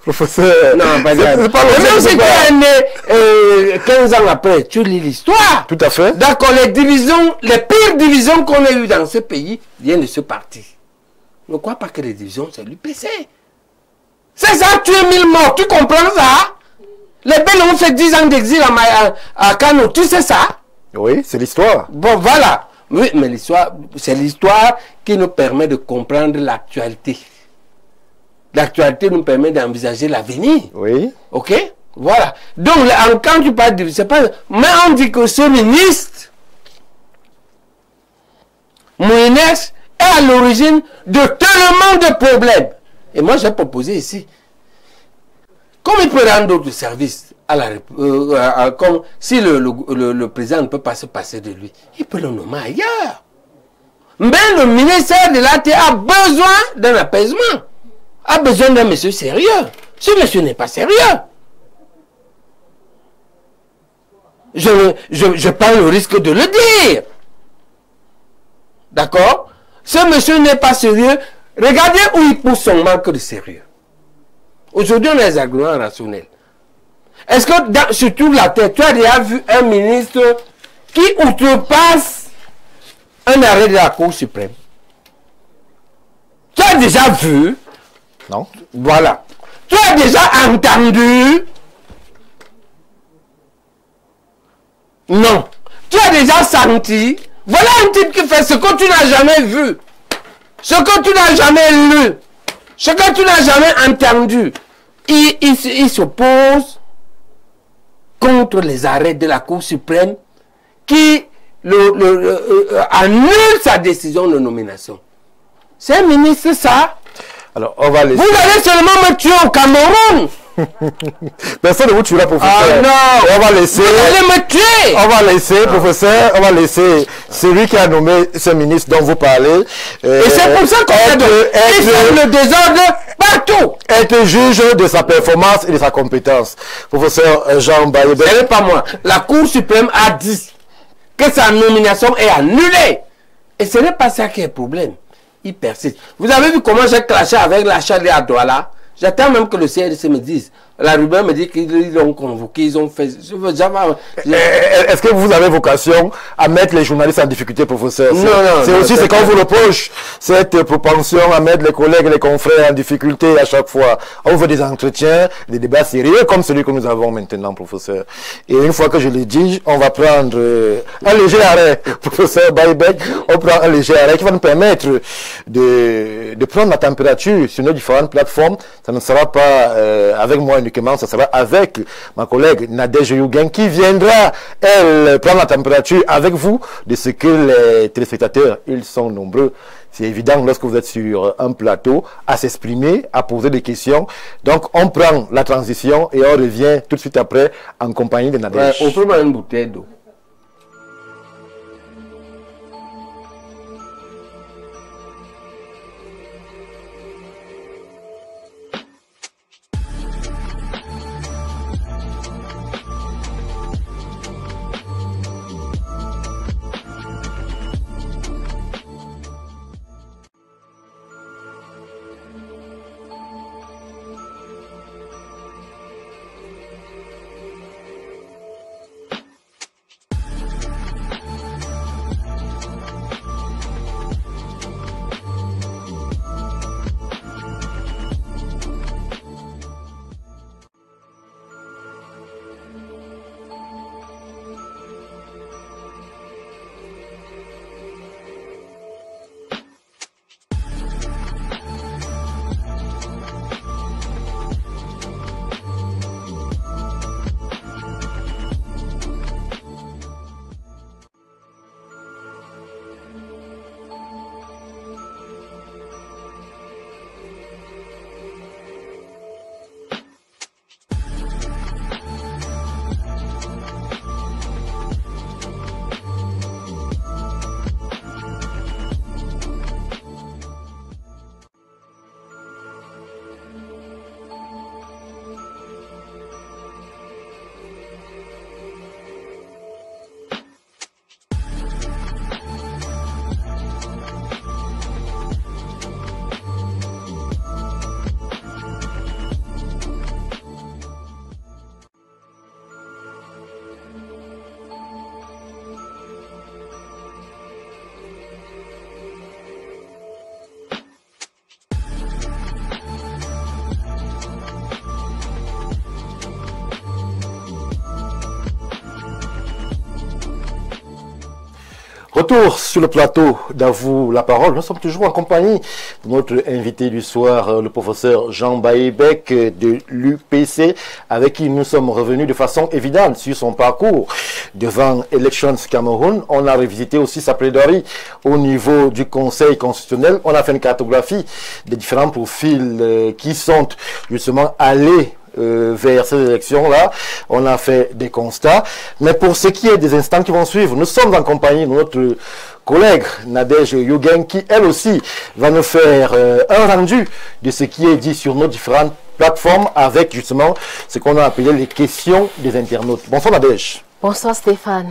Professeur... Non, pas grave. Même si tu es né 15 ans après, tu lis l'histoire. Tout à fait. D'accord, les pires divisions qu'on a eues dans ce pays viennent de ce parti. Ne crois pas que les divisions, c'est l'UPC. C'est ça, tuer 1000 morts. Tu comprends ça? Les Belges ont fait 10 ans d'exil à Kano. Tu sais ça? Oui, c'est l'histoire. Bon, voilà. Oui, mais l'histoire, c'est l'histoire qui nous permet de comprendre l'actualité. L'actualité nous permet d'envisager l'avenir. Oui. Ok? Voilà. Donc, quand tu parles de... C'est pas... Mais on dit que ce ministre, Moïnes, est à l'origine de tellement de problèmes. Et moi, j'ai proposé ici, comme il peut rendre d'autres services, comme si le président ne peut pas se passer de lui, il peut le nommer ailleurs. Mais le ministère de l'AT a besoin d'un apaisement, a besoin d'un monsieur sérieux. Ce monsieur n'est pas sérieux. Je prends le risque de le dire. D'accord? Ce monsieur n'est pas sérieux. Regardez où il pousse son manque de sérieux. Aujourd'hui, on a des arguments rationnels. Est-ce que, sur toute la tête, tu as déjà vu un ministre qui outrepasse un arrêt de la Cour suprême? Tu as déjà vu? Non. Voilà. Tu as déjà entendu? Non. Tu as déjà senti? Voilà un type qui fait ce que tu n'as jamais vu, ce que tu n'as jamais lu, ce que tu n'as jamais entendu. Il s'oppose contre les arrêts de la Cour suprême qui annule sa décision de nomination. C'est un ministre, ça? Alors, on va laisser... Vous allez seulement me tuer au Cameroun. Personne ne vous tuera, professeur. Ah non. On va laisser... Vous allez me tuer. On va laisser, professeur, on va laisser celui qui a nommé ce ministre dont vous parlez. Et c'est pour ça qu'on fait le désordre partout. Être juge de sa performance et de sa compétence. Professeur Jean Baye-Bek. Ce n'est pas moi. La Cour suprême a dit que sa nomination est annulée. Et ce n'est pas ça qui est le problème. Il persiste. Vous avez vu comment j'ai clashé avec l'achat de Douala? J'attends même que le CRDC me dise. La rumeur me dit qu'ils l'ont convoqué, ils ont fait... Est-ce que vous avez vocation à mettre les journalistes en difficulté, professeur? Non, non. C'est aussi ce qu'on vous reproche, cette propension à mettre les collègues et les confrères en difficulté à chaque fois. On veut des entretiens, des débats sérieux comme celui que nous avons maintenant, professeur. Et une fois que je l'ai dit, on va prendre un léger arrêt, professeur Baye-Bek. On prend un léger arrêt qui va nous permettre de prendre la température sur nos différentes plateformes. Ça ne sera pas avec moi uniquement, ça sera avec ma collègue Nadège Yougen qui viendra, elle, prendre la température avec vous de ce que les téléspectateurs, ils sont nombreux. C'est évident lorsque vous êtes sur un plateau à s'exprimer, à poser des questions. Donc on prend la transition et on revient tout de suite après en compagnie de Nadège. Ouais, offre-moi une bouteille d'eau. Retour sur le plateau d'Avoue la parole. Nous sommes toujours en compagnie de notre invité du soir, le professeur Jean Baye-Bek de l'UPC, avec qui nous sommes revenus de façon évidente sur son parcours devant Elections Cameroun. On a revisité aussi sa plaidoirie au niveau du Conseil constitutionnel. On a fait une cartographie des différents profils qui sont justement allés vers ces élections-là. On a fait des constats. Mais pour ce qui est des instants qui vont suivre, nous sommes en compagnie de notre collègue Nadège Yougen qui, elle aussi, va nous faire un rendu de ce qui est dit sur nos différentes plateformes avec justement ce qu'on a appelé les questions des internautes. Bonsoir Nadège. Bonsoir Stéphane.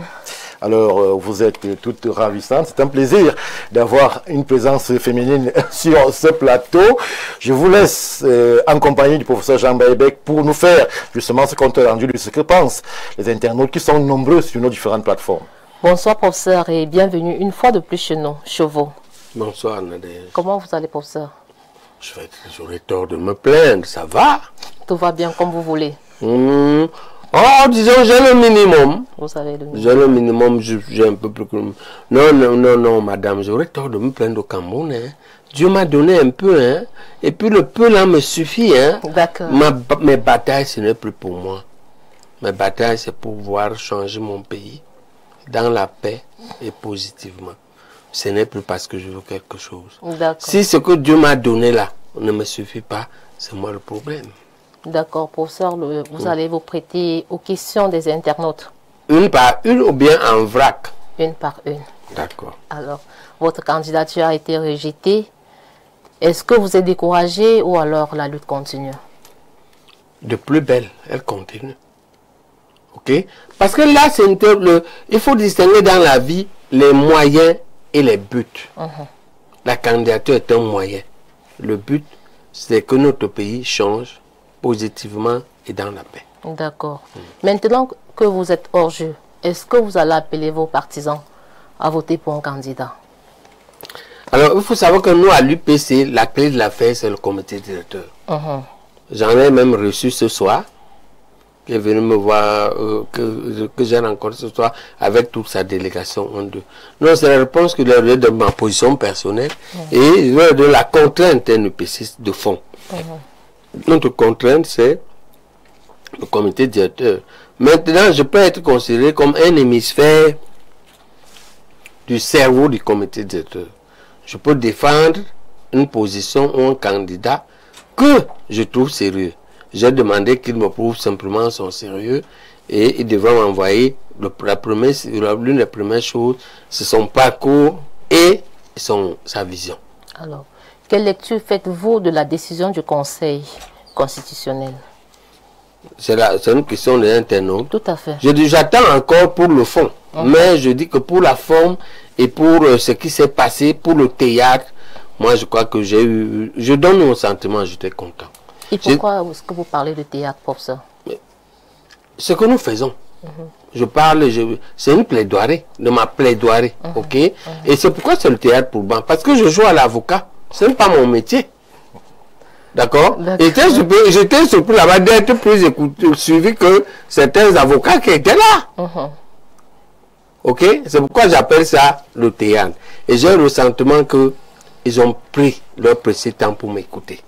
Alors, vous êtes toute ravissante. C'est un plaisir d'avoir une présence féminine sur ce plateau. Je vous laisse en compagnie du professeur Jean Baïbek pour nous faire justement ce compte rendu de ce que pensent les internautes qui sont nombreux sur nos différentes plateformes. Bonsoir, professeur, et bienvenue une fois de plus chez nous, Chauveau. Bonsoir, Nadège. Comment vous allez, professeur? J'aurais tort de me plaindre, ça va? Tout va bien comme vous voulez. Oh, disons, j'ai le minimum. Vous savez le minimum. J'ai le minimum, j'ai un peu plus que... Non, madame, j'aurais tort de me plaindre au Cameroun. Hein. Dieu m'a donné un peu, hein. Et puis le peu là me suffit, hein. D'accord. Mes batailles, ce n'est plus pour moi. Mes batailles, c'est pour pouvoir changer mon pays dans la paix et positivement. Ce n'est plus parce que je veux quelque chose. Si ce que Dieu m'a donné là ne me suffit pas, c'est moi le problème. D'accord, professeur, vous allez vous prêter aux questions des internautes. Une par une ou bien en vrac? Une par une. D'accord. Alors, votre candidature a été rejetée. Est-ce que vous êtes découragé ou alors la lutte continue? De plus belle, elle continue. Ok? Parce que là, il faut distinguer dans la vie les moyens et les buts. La candidature est un moyen. Le but, c'est que notre pays change positivement et dans la paix. D'accord. Maintenant que vous êtes hors jeu, est-ce que vous allez appeler vos partisans à voter pour un candidat? Alors, il faut savoir que nous, à l'UPC, la clé de l'affaire, c'est le comité directeur. J'en ai même reçu ce soir, qui est venu me voir, que j'ai rencontré ce soir avec toute sa délégation en deux. Non, c'est la réponse que j'ai de ma position personnelle et de la contrainte NUPC de fond. Notre contrainte, c'est le comité directeur. Maintenant, je peux être considéré comme un hémisphère du cerveau du comité directeur. Je peux défendre une position ou un candidat que je trouve sérieux. J'ai demandé qu'il me prouve simplement son sérieux et il devrait m'envoyer l'une des premières choses, c'est son parcours et sa vision. Alors, quelle lecture faites-vous de la décision du Conseil constitutionnel? C'est une question des internautes. Tout à fait. Je dis, j'attends encore pour le fond, mais je dis que pour la forme et pour ce qui s'est passé, pour le théâtre, moi je crois que je donne mon sentiment, j'étais content. Et pourquoi est-ce que vous parlez de théâtre, professeur? Ce que nous faisons. Je parle, c'est une plaidoirie, de ma plaidoirie, ok? Et c'est pourquoi c'est le théâtre pour moi. Parce que je joue à l'avocat, ce n'est pas mon métier. D'accord? J'étais surpris là-bas d'être plus suivi que certains avocats qui étaient là. Ok? C'est pourquoi j'appelle ça le théâtre. Et j'ai le sentiment qu'ils ont pris leur précieux temps pour m'écouter.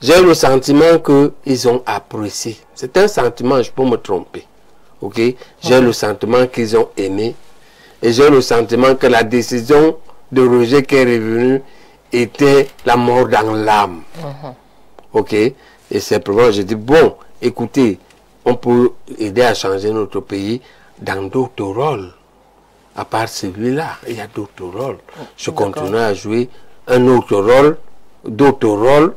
J'ai le sentiment qu'ils ont apprécié. C'est un sentiment, je peux me tromper. Ok? J'ai le sentiment qu'ils ont aimé. Et j'ai le sentiment que la décision de rejet qui est revenue était la mort dans l'âme. Ok? Et c'est pourquoi je dis, bon, écoutez, on peut aider à changer notre pays dans d'autres rôles. À part celui-là, il y a d'autres rôles. Je continue à jouer un autre rôle, d'autres rôles.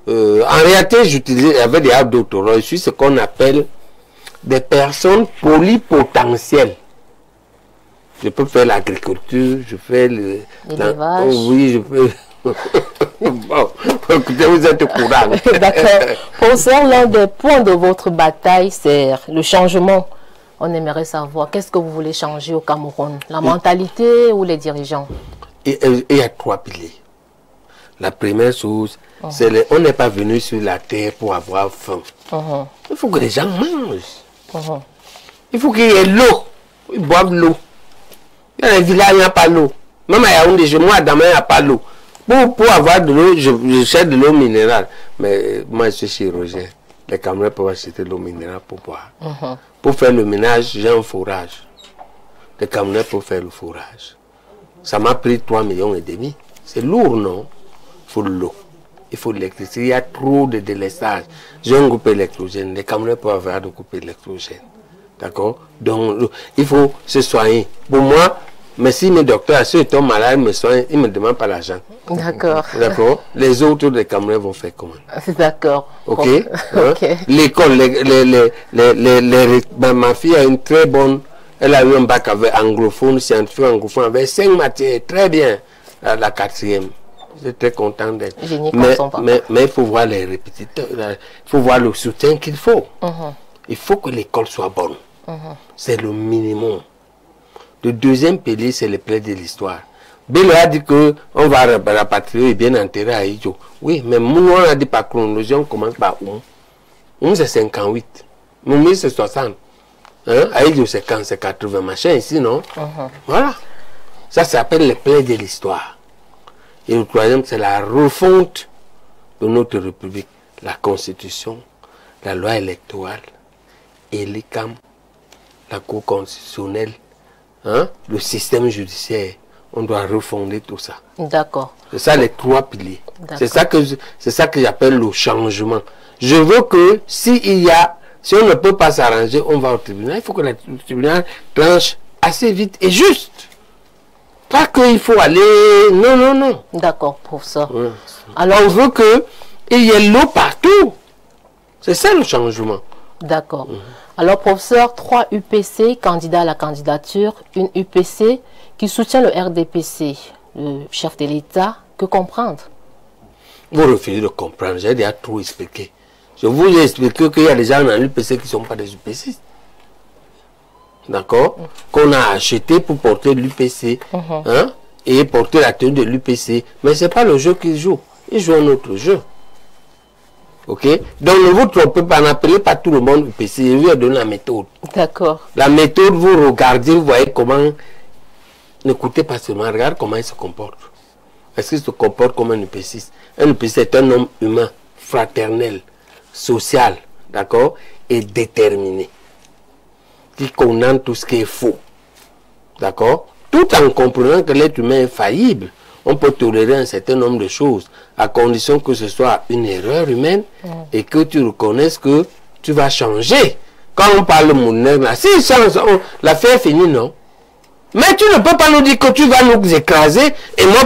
En réalité, j'avais déjà d'autres rôles. Je suis ce qu'on appelle des personnes polypotentielles. Je peux faire l'agriculture, je fais l'élevage. Oui, je peux. Bon, écoutez, vous êtes au courant. D'accord. Professeur, l'un des points de votre bataille, c'est le changement. On aimerait savoir, qu'est-ce que vous voulez changer au Cameroun? La mentalité ou les dirigeants? Il y a trois piliers. La première chose, c'est on n'est pas venu sur la terre pour avoir faim. Il faut que les gens mangent. Il faut qu'il y ait l'eau. Ils boivent l'eau. Il y a des villages, il n'y a pas l'eau. Même à Yaoundé, chez moi, Damain, il n'y a pas l'eau. Pour avoir de l'eau, je cherche de l'eau minérale. Mais moi, je suis chirurgien. Les Camerounais peuvent acheter de l'eau minérale pour boire. Pour faire le ménage, j'ai un forage. Les Camerounais peuvent faire le forage. Ça m'a pris 3,5 millions. C'est lourd, non? Il faut de l'eau. Il faut de l'électricité. Il y a trop de délestage. J'ai un groupe électrogène. Les Camerounais peuvent avoir un groupe électrogène. D'accord? Donc, il faut se soigner. Pour moi, mais si mes docteurs, ceux qui sont malades, me soignent, ils ne me demandent pas l'argent. D'accord. D'accord. Les autres, les Camerounais vont faire comment? D'accord. Ok. L'école, ma fille a une très bonne Elle a eu un bac avec anglophone, scientifique anglophone, avec 5 matières. Très bien. La 4e. Je suis très content d'elle. Mais il faut voir les répétiteurs. Il faut voir le soutien qu'il faut. Il faut que l'école soit bonne. C'est le minimum. Le deuxième pilier, c'est le plaid de l'histoire. Bello a dit qu'on va rapatrier et bien enterrer à Ijo. Oui, mais nous, on a dit par chronologie, on commence par c'est 58. Moumi, c'est 60. Hein? À Ijo, c'est 80, machin ici, non? Voilà. Ça s'appelle le plaid de l'histoire. Et le troisième, c'est la refonte de notre République. La Constitution, la loi électorale, et l'ICAM, la Cour constitutionnelle, hein? Le système judiciaire. On doit refonder tout ça. D'accord. C'est ça les 3 piliers. C'est ça que j'appelle le changement. Je veux que si on ne peut pas s'arranger, on va au tribunal. Il faut que le tribunal tranche assez vite et juste. Pas qu'il faut aller... Non. D'accord, professeur. Ouais. Alors on veut qu'il y ait l'eau partout. C'est ça le changement. D'accord. Alors, professeur, 3 UPC candidats à la candidature, une UPC qui soutient le RDPC, le chef de l'État. Que comprendre? Vous refusez de comprendre. J'ai déjà tout expliqué. Je vous ai expliqué qu'il y a des gens dans l'UPC qui ne sont pas des UPC. D'accord? Qu'on a acheté pour porter l'UPC hein, et porter la tenue de l'UPC. Mais ce n'est pas le jeu qu'ils jouent. Ils jouent un autre jeu. Ok? Donc ne vous trompez pas, n'appelez pas tout le monde UPC. Je vais donner la méthode. D'accord. La méthode, vous regardez, vous voyez comment. N'écoutez pas seulement, regarde comment il se comporte. Est-ce qu'il se comporte comme un UPC? Un UPC est un homme humain, fraternel, social, d'accord? Et déterminé. Qui condamne tout ce qui est faux. D'accord? Tout en comprenant que l'être humain est faillible. On peut tolérer un certain nombre de choses, à condition que ce soit une erreur humaine et que tu reconnaisses que tu vas changer. Quand on parle de mon là, si change, l'affaire est finie, non? Mais tu ne peux pas nous dire que tu vas nous écraser et moi,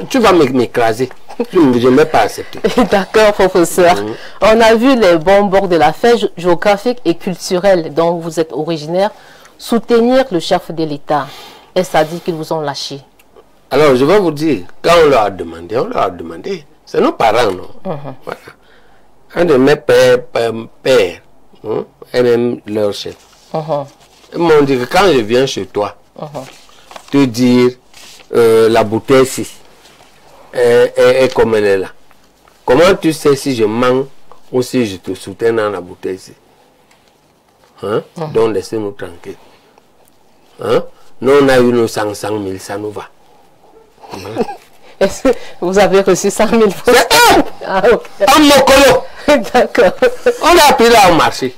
tu vas m'écraser. Je ne vais pas accepter. D'accord, professeur. On a vu les bons bords de l'affaire géographique et culturelle dont vous êtes originaire soutenir le chef de l'État. Est-ce à dire qu'ils vous ont lâché? Alors, je vais vous dire, quand on leur a demandé, c'est nos parents, non? Voilà. Un de mes pères, et même leur chef. Ils m'ont dit que quand je viens chez toi, te dire la bouteille ici est comme elle est là. Comment tu sais si je mens ou si je te soutiens dans la bouteille ici? Hein? Donc laissez-nous tranquilles. Hein? Nous on a eu nos 100 000, ça nous va. Est-ce que vous avez reçu 100 000 francs? C'est un mokolo. D'accord. On l'a appris là au marché.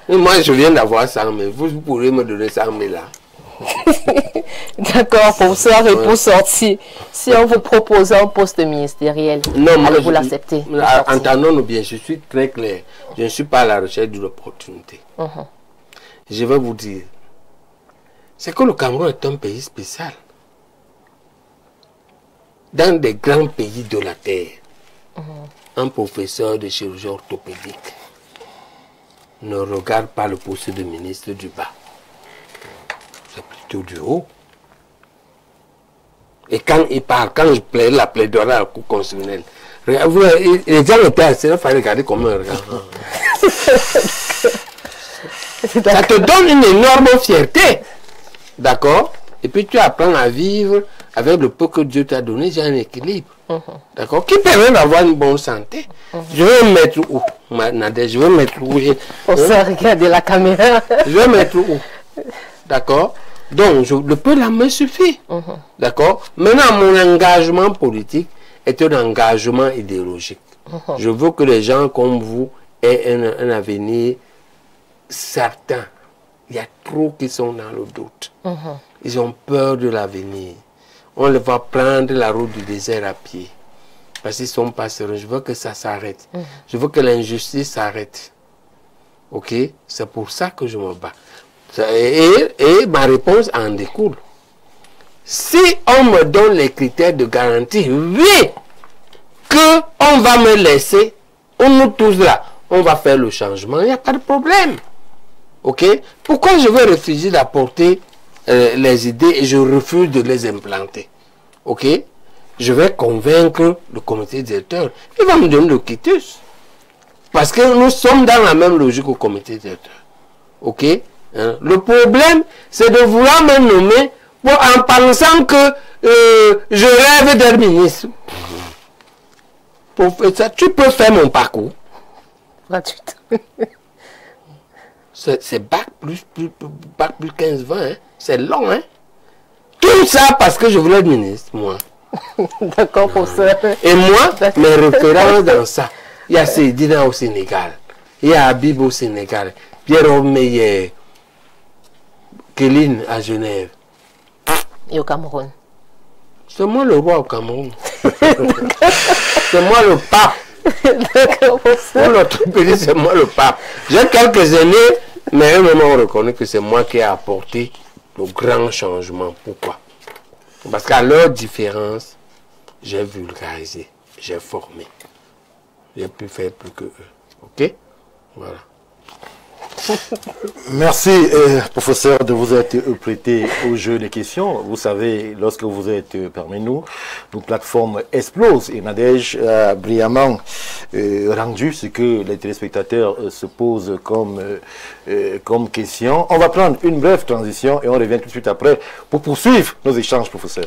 Et moi, je viens d'avoir 100 000. Vous pourrez me donner 100 000 là. D'accord, professeur. Et pour sortir, si on vous propose un poste ministériel, allez-vous l'accepter? Entendons-nous bien, je suis très clair. Je ne suis pas à la recherche d'une opportunité. Je vais vous dire, c'est que le Cameroun est un pays spécial. Dans des grands pays de la terre, un professeur de chirurgie orthopédique ne regarde pas le poste de ministre du bas. C'est plutôt du haut. Et quand il parle, quand je plaide la plaidoirie à la Cour constitutionnelle, les gens étaient assis, il fallait regarder comment ils regardent. Ça te donne une énorme fierté. D'accord? Et puis tu apprends à vivre avec le peu que Dieu t'a donné, j'ai un équilibre. D'accord? Qui permet d'avoir une bonne santé. Je vais me mettre où? Nadège, je vais me mettre où? On se regarde la caméra. Je vais me mettre où? D'accord? Donc, le peu de la main suffit. D'accord? Maintenant, mon engagement politique est un engagement idéologique. Je veux que les gens comme vous aient un avenir certain. Il y a trop qui sont dans le doute. Ils ont peur de l'avenir. On les va prendre la route du désert à pied. Parce qu'ils ne sont pas sereins. Je veux que ça s'arrête. Je veux que l'injustice s'arrête. Ok? C'est pour ça que je me bats. Et ma réponse en découle. Si on me donne les critères de garantie, oui, qu'on va me laisser, nous tous là, on va faire le changement, il n'y a pas de problème. Ok? Pourquoi je vais refuser d'apporter les idées et je refuse de les implanter? Ok? Je vais convaincre le comité directeur. Il va me donner le quitus. Parce que nous sommes dans la même logique au comité directeur. Ok? Hein? Le problème, c'est de vouloir me nommer en pensant que je rêve d'être ministre. Pour faire ça, tu peux faire mon parcours. Gratuite. C'est bac plus 15-20. Hein? C'est long. Hein? Tout ça parce que je voulais être ministre, moi. D'accord, professeur. Et moi, mes références dans ça, il y a Seydina au Sénégal, il y a Habib au Sénégal, Pierre Meyer, Kéline à Genève. Et au Cameroun. C'est moi le roi au Cameroun. C'est moi le pape. D'accord, professeur. Pour notre pays, c'est moi le pape. J'ai quelques années, mais eux-mêmes ont reconnu que c'est moi qui ai apporté le grand changement. Pourquoi? Parce qu'à leur différence, j'ai vulgarisé, j'ai formé. J'ai pu faire plus que eux. Ok? Voilà. Merci, professeur, de vous être prêté au jeu des questions. Vous savez, lorsque vous êtes parmi nous, nos plateformes explosent et Nadège a brillamment rendu ce que les téléspectateurs se posent comme question. On va prendre une brève transition et on revient tout de suite après pour poursuivre nos échanges, professeur.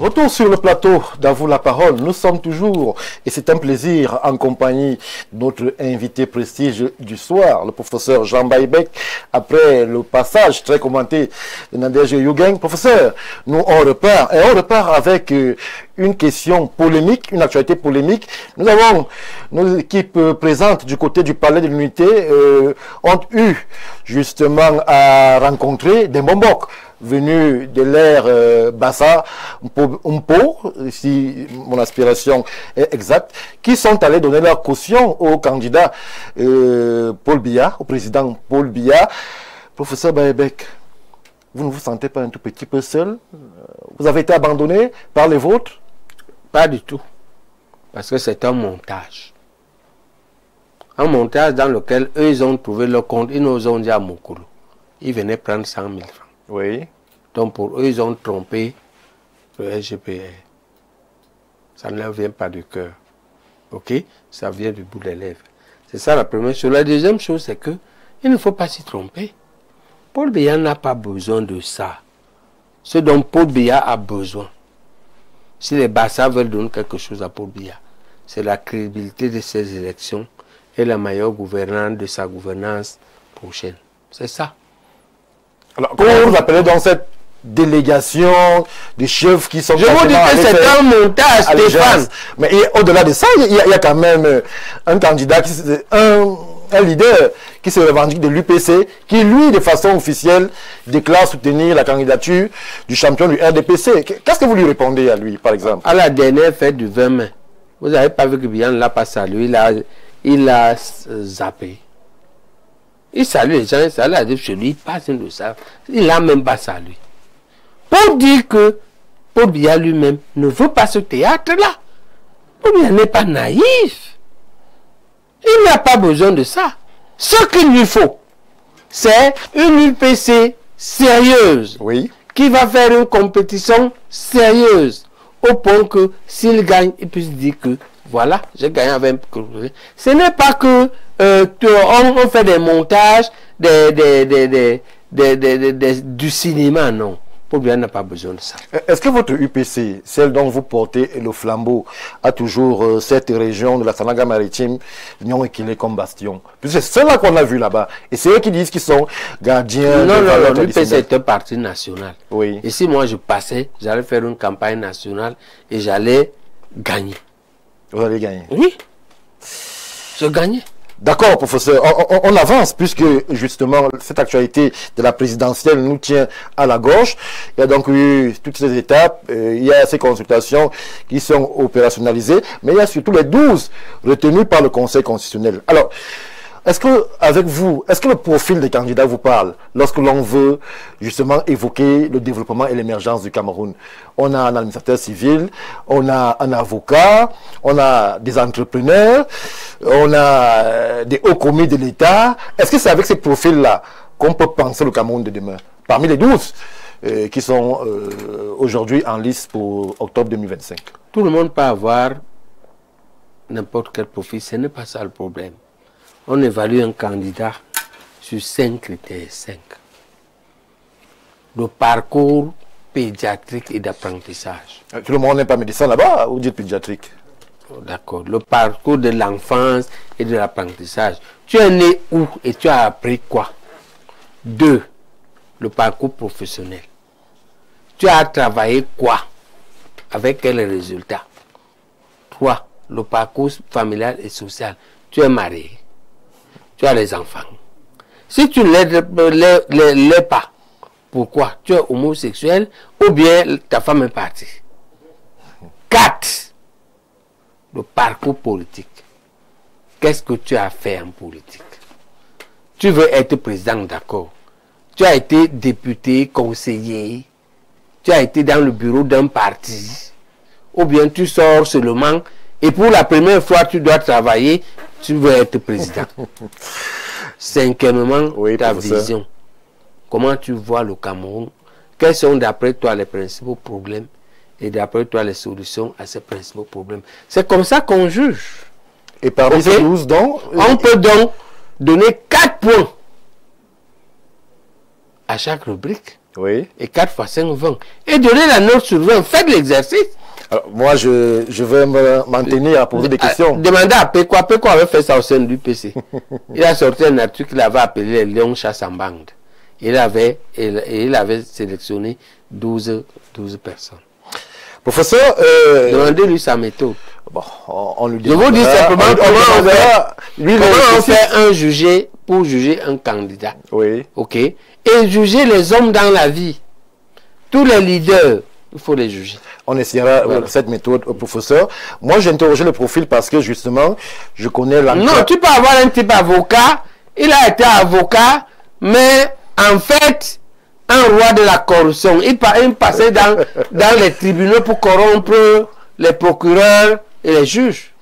Retour sur le plateau d'À vous la parole. Nous sommes toujours, et c'est un plaisir, en compagnie de notre invité prestige du soir, le professeur Jean Baïbek, après le passage très commenté de Nadège Yougeng. Professeur, nous on repart, et on repart avec une question polémique, une actualité polémique. Nous avons nos équipes présentes du côté du Palais de l'Unité ont eu justement à rencontrer des Mbombok venus de l'ère Bassa Mpo, si mon aspiration est exacte, qui sont allés donner leur caution au candidat Paul Biya, au président Paul Biya. Professeur Baïbek, vous ne vous sentez pas un tout petit peu seul? Vous avez été abandonné par les vôtres? Pas du tout. Parce que c'est un montage. Un montage dans lequel eux, ils ont trouvé leur compte. Ils nous ont dit à Moukoulou. Ils venaient prendre 100 000 francs. Oui. Donc pour eux, ils ont trompé le SGPR. Ça ne leur vient pas du cœur. Ok? Ça vient du bout des lèvres. C'est ça la première chose. La deuxième chose, c'est que il ne faut pas s'y tromper. Paul Biya n'a pas besoin de ça. Ce dont Paul Biya a besoin, si les Bassa veulent donner quelque chose à Paul Biya, c'est la crédibilité de ses élections et la meilleure gouvernance de sa gouvernance prochaine. C'est ça. Alors, comment vous appelez dans cette délégation des chefs qui sont... Je vous dis que c'est un montage, Stéphane. Mais au-delà de ça, il y a quand même un candidat, un leader qui se revendique de l'UPC, qui lui, de façon officielle, déclare soutenir la candidature du champion du RDPC. Qu'est-ce que vous lui répondez à lui, par exemple? À la dernière fête du 20 mai, vous n'avez pas vu que Biya ne l'a pas salué, il a zappé. Il salue les gens, il salue chez lui, il passe une de ça. Il n'a même pas salué. Pour dire que Paul Biya lui-même ne veut pas ce théâtre-là. Paul Biya n'est pas naïf. Il n'a pas besoin de ça. Ce qu'il lui faut, c'est une UPC sérieuse, oui, qui va faire une compétition sérieuse, au point que s'il gagne, il puisse dire que voilà, j'ai gagné avec un... Ce n'est pas que on fait des montages du cinéma, non. Paul Biya n'a pas besoin de ça. Est-ce que votre UPC, celle dont vous portez le flambeau, a toujours cette région de la Sanaga maritime, l'Union Ekele comme bastion? C'est celle-là qu'on a vu là-bas. Et c'est eux qui disent qu'ils sont gardiens. Non, l'UPC est un parti national. Oui. Et si moi je passais, j'allais faire une campagne nationale et j'allais gagner. Vous allez gagner? Oui. Je gagnais. D'accord, professeur. On avance puisque justement cette actualité de la présidentielle nous tient à la gorge. Il y a donc eu toutes ces étapes, il y a ces consultations qui sont opérationnalisées, mais il y a surtout les 12 retenus par le Conseil constitutionnel. Alors, est-ce que, avec vous, est-ce que le profil des candidats vous parle lorsque l'on veut justement évoquer le développement et l'émergence du Cameroun? On a un administrateur civil, on a un avocat, on a des entrepreneurs, on a des hauts commis de l'État. Est-ce que c'est avec ces profils-là qu'on peut penser le Cameroun de demain? Parmi les 12 qui sont aujourd'hui en liste pour octobre 2025. Tout le monde peut avoir n'importe quel profil, ce n'est pas ça le problème. On évalue un candidat sur 5 critères. 5. Le parcours pédiatrique et d'apprentissage. Tout le monde n'est pas médecin là-bas, ou dites pédiatrique? D'accord. Le parcours de l'enfance et de l'apprentissage. Tu es né où et tu as appris quoi? 2. Le parcours professionnel. Tu as travaillé quoi? Avec quels résultats? 3. Le parcours familial et social. Tu es marié. Tu as les enfants. Si tu ne l'es pas, pourquoi? Tu es homosexuel ou bien ta femme est partie. 4. Le parcours politique. Qu'est-ce que tu as fait en politique? Tu veux être président, d'accord. Tu as été député, conseiller. Tu as été dans le bureau d'un parti. Ou bien tu sors seulement et pour la première fois tu dois travailler. Tu veux être président. 5e, oui, ta vision. Comment tu vois le Cameroun? Quels sont d'après toi les principaux problèmes et d'après toi les solutions à ces principaux problèmes? C'est comme ça qu'on juge. Et parmi ces 12 donc, on peut donc donner 4 points à chaque rubrique. Oui. Et 4 fois 5, 20. Et donner la note sur 20. Faites l'exercice. Alors, moi, je vais m'en tenir à poser des questions. Demandez à Péco. Péco avait fait ça au sein du PC. Il a sorti un article qu'il avait appelé les lions chasse en bande. Il avait sélectionné 12 personnes. Professeur, demandez-lui sa méthode. Bon, on lui je vous dis simplement comment on fait un jugé pour juger un candidat. Oui. Ok. Et juger les hommes dans la vie. Tous les leaders, il faut les juger. On essaiera cette méthode au professeur. Moi, j'ai interrogé le profil parce que justement, je connais la... Non, tu peux avoir un type avocat. Il a été avocat, mais en fait, un roi de la corruption. Il passait dans les tribunaux pour corrompre les procureurs et les juges.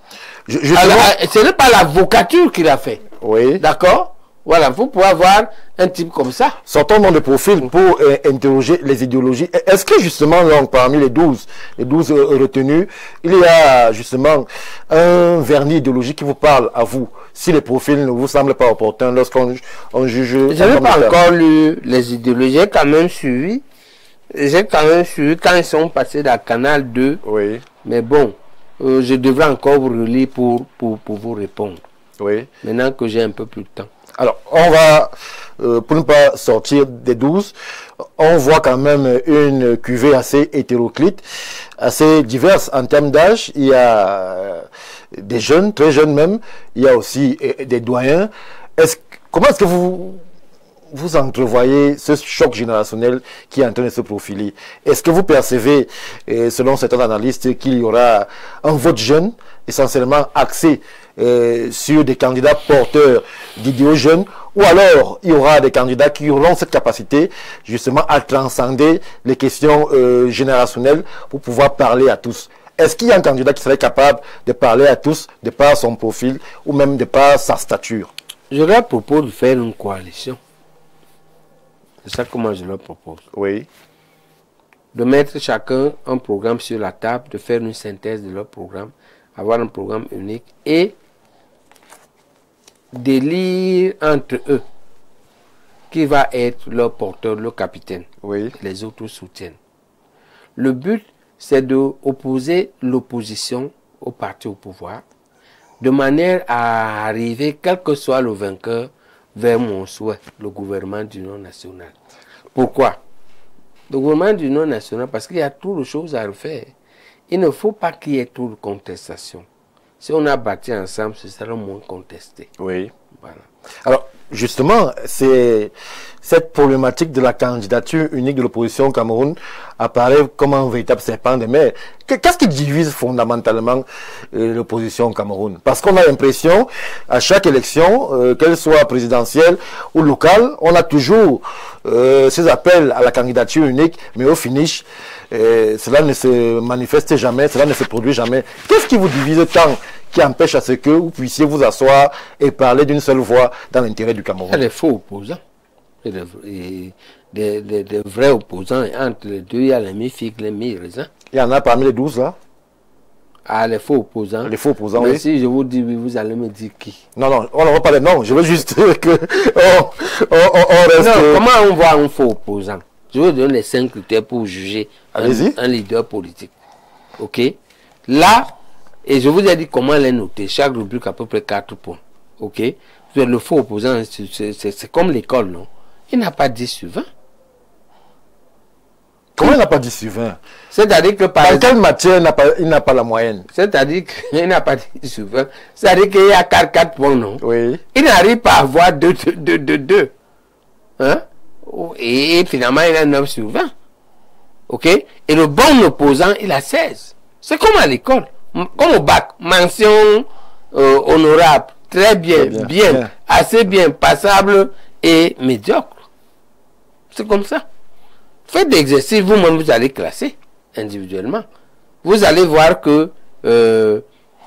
Ce n'est pas l'avocature qu'il a fait. Oui. D'accord? Voilà, vous pouvez avoir un type comme ça. Sortons dans le profil pour interroger les idéologies. Est-ce que justement, donc, parmi les 12 retenus, il y a justement un vernis idéologique qui vous parle à vous, si les profils ne vous semblent pas opportuns lorsqu'on juge... Je n'ai pas encore lu les idéologies, j'ai quand même suivi. J'ai quand même suivi quand ils sont passés dans Canal 2. Oui. Mais bon, je devrais encore vous relire pour vous répondre. Oui. Maintenant que j'ai un peu plus de temps. Alors, on va, pour ne pas sortir des 12, on voit quand même une cuvée assez hétéroclite, assez diverse en termes d'âge. Il y a des jeunes, très jeunes même. Il y a aussi des doyens. Comment est-ce que vous entrevoyez ce choc générationnel qui est en train de se profiler? Est-ce que vous percevez, selon certains analystes, qu'il y aura un vote jeune, essentiellement axé sur des candidats porteurs d'idéaux jeunes, ou alors il y aura des candidats qui auront cette capacité justement à transcender les questions générationnelles pour pouvoir parler à tous? Est-ce qu'il y a un candidat qui serait capable de parler à tous de par son profil ou même de par sa stature? Je leur propose de faire une coalition. C'est ça que moi je leur propose. Oui. De mettre chacun un programme sur la table, de faire une synthèse de leur programme, avoir un programme unique et d'élire entre eux qui va être leur porteur, leur capitaine. Oui. Les autres soutiennent. Le but, c'est d'opposer l'opposition au parti au pouvoir, de manière à arriver, quel que soit le vainqueur, vers mon souhait, le gouvernement d'union nationale. Pourquoi? Le gouvernement d'union nationale, parce qu'il y a trop de choses à refaire. Il ne faut pas qu'il y ait trop de contestation. Si on a bâti ensemble, ce sera moins contesté. Oui. Voilà. Alors, justement, c'est cette problématique de la candidature unique de l'opposition au Cameroun apparaît comme un véritable serpent de mer. Qu'est-ce qui divise fondamentalement l'opposition au Cameroun? Parce qu'on a l'impression, à chaque élection, qu'elle soit présidentielle ou locale, on a toujours ces appels à la candidature unique, mais au finish, cela ne se manifeste jamais, cela ne se produit jamais. Qu'est-ce qui vous divise tant, qui empêche à ce que vous puissiez vous asseoir et parler d'une seule voix dans l'intérêt du Cameroun? Il y a des faux opposants. Et des vrais opposants. Et entre les deux, il y a les mi-figues, les mi-raisins. Il y en a parmi les 12 là? Ah, les faux opposants. Les faux opposants, mais oui. Si je vous dis, vous allez me dire qui? Non, non, on ne va pas les noms. Je veux juste que on reste... Non, comment on voit un faux opposant? Je vous donne les 5 critères pour juger un leader politique. Ok? Là, et je vous ai dit comment les noter. Chaque rubrique à peu près 4 points. Ok? Le faux opposant, c'est comme l'école, non? Il n'a pas 10 sur 20. Comment il n'a pas 10 sur 20? C'est-à-dire que par exemple, quelle matière il n'a pas la moyenne? C'est-à-dire qu'il n'a pas 10 sur 20. C'est-à-dire qu'il y a 4 points, non? Oui. Il n'arrive pas à avoir 2. Hein? Et finalement, il a 9 sur 20. Ok? Et le bon opposant, il a 16. C'est comme à l'école. Comme au bac. Mention honorable. Très bien, bien, assez bien, passable et médiocre. C'est comme ça. Faites des exercices, vous-même, vous allez classer individuellement. Vous allez voir que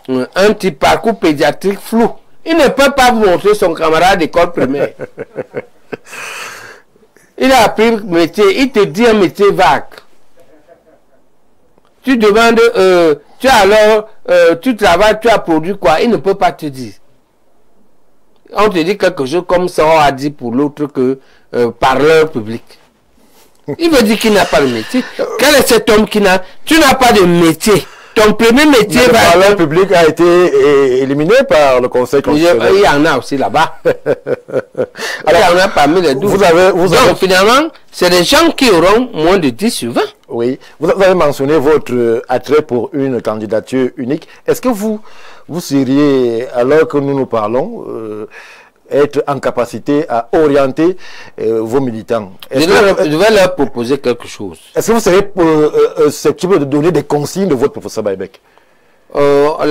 un petit parcours pédiatrique flou, il ne peut pas vous montrer son camarade d'école primaire. Il a appris le métier, il te dit un métier vague. Tu demandes, tu travailles, tu as produit quoi, il ne peut pas te dire. On te dit quelque chose comme ça, on a dit pour l'autre que parleur public. Il veut dire qu'il n'a pas de métier. Quel est cet homme qui n'a... Tu n'as pas de métier. Ton premier métier le parleur public a été éliminé par le Conseil constitutionnel. Il y en a aussi là-bas. Alors, il y en a parmi les 12. Donc, finalement, c'est des gens qui auront moins de 10 sur 20. Oui. Vous avez mentionné votre attrait pour une candidature unique. Est-ce que vous seriez, alors que nous parlons, être en capacité à orienter vos militants? Je vais leur proposer quelque chose. Est-ce que vous serez susceptible de donner des consignes de votre professeur Baïbek? Pour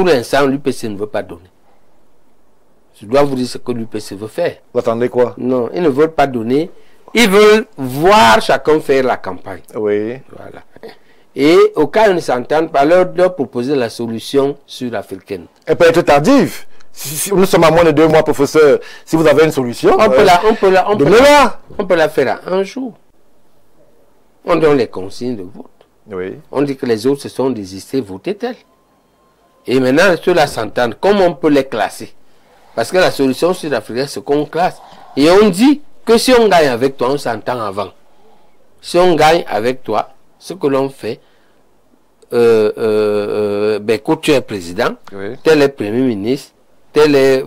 l'instant, l'UPC ne veut pas donner. Je dois vous dire ce que l'UPC veut faire. Vous attendez quoi? Non, ils ne veulent pas donner. Ils veulent voir chacun faire la campagne. Oui. Voilà. Et au cas où ils ne s'entendent pas, leur proposer la solution sur l'africaine. Elle peut être tardive. Si nous sommes à moins de 2 mois, professeur, si vous avez une solution, on peut la faire à un jour. On donne les consignes de vote. Oui. On dit que les autres se sont désistés, votez tel. Et maintenant, ceux-là s'entendent. Comment on peut les classer? Parce que la solution sud-africaine, c'est qu'on classe. Et on dit que si on gagne avec toi, on s'entend avant. Si on gagne avec toi, ce que l'on fait, quand tu es président, oui. Tel est premier ministre, tel est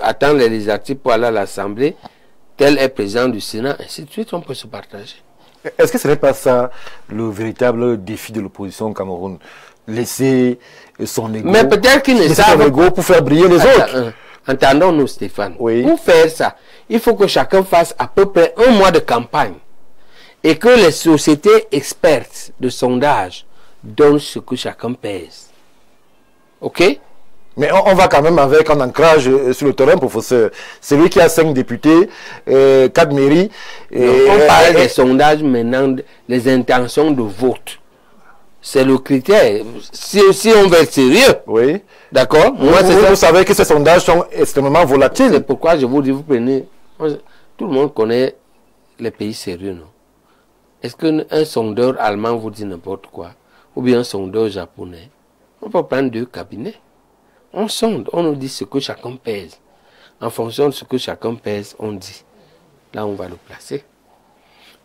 attend les législatives pour aller à l'Assemblée, tel est président du Sénat, ainsi de suite, on peut se partager. Est-ce que ce n'est pas ça le véritable défi de l'opposition au Cameroun? Laisser son ego, mais peut-être qu'il ne savent pas pour faire briller les autres. Entendons-nous, Stéphane. Oui. Pour faire ça, il faut que chacun fasse à peu près 1 mois de campagne et que les sociétés expertes de sondage donnent ce que chacun pèse. Ok? Mais on va quand même avec un ancrage sur le terrain, professeur. C'est lui qui a 5 députés, 4 mairies. On parle des sondages maintenant, les intentions de vote. C'est le critère. Si on veut être sérieux, oui. D'accord. Vous savez que ces sondages sont extrêmement volatiles. C'est pourquoi je vous dis, vous prenez... Tout le monde connaît les pays sérieux, non? Est-ce qu'un sondeur allemand vous dit n'importe quoi? Ou bien un sondeur japonais? On peut prendre 2 cabinets. On sonde, on nous dit ce que chacun pèse. En fonction de ce que chacun pèse, on dit. Là, on va le placer.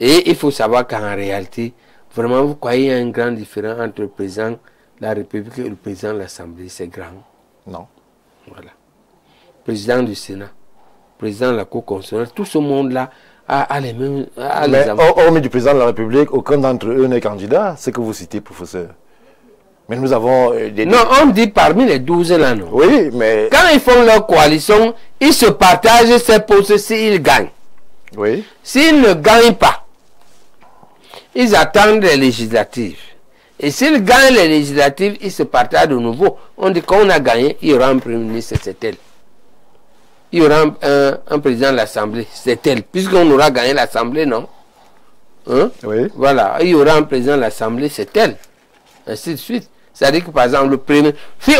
Et il faut savoir qu'en réalité, vraiment, vous croyez qu'il y a une grande différence entre le président de la République et le président de l'Assemblée? C'est grand. Non. Voilà. Président du Sénat, président de la Cour constitutionnelle, tout ce monde-là a les mêmes... Mais hormis du président de la République, aucun d'entre eux n'est candidat, c'est que vous citez, professeur. Mais nous avons Non, on dit parmi les 12 là, non? Oui, mais... Quand ils font leur coalition, ils se partagent ces postes s'ils gagnent. Oui. S'ils ne gagnent pas, ils attendent les législatives. Et s'ils gagnent les législatives, ils se partagent de nouveau. On dit qu'on a gagné, il y aura un premier ministre, c'est tel. Il y aura un président de l'Assemblée, c'est tel. Puisqu'on aura gagné l'Assemblée, non? Hein? Oui. Voilà, il y aura un président de l'Assemblée, c'est tel. Ainsi de suite. C'est-à-dire que par exemple, le premier, si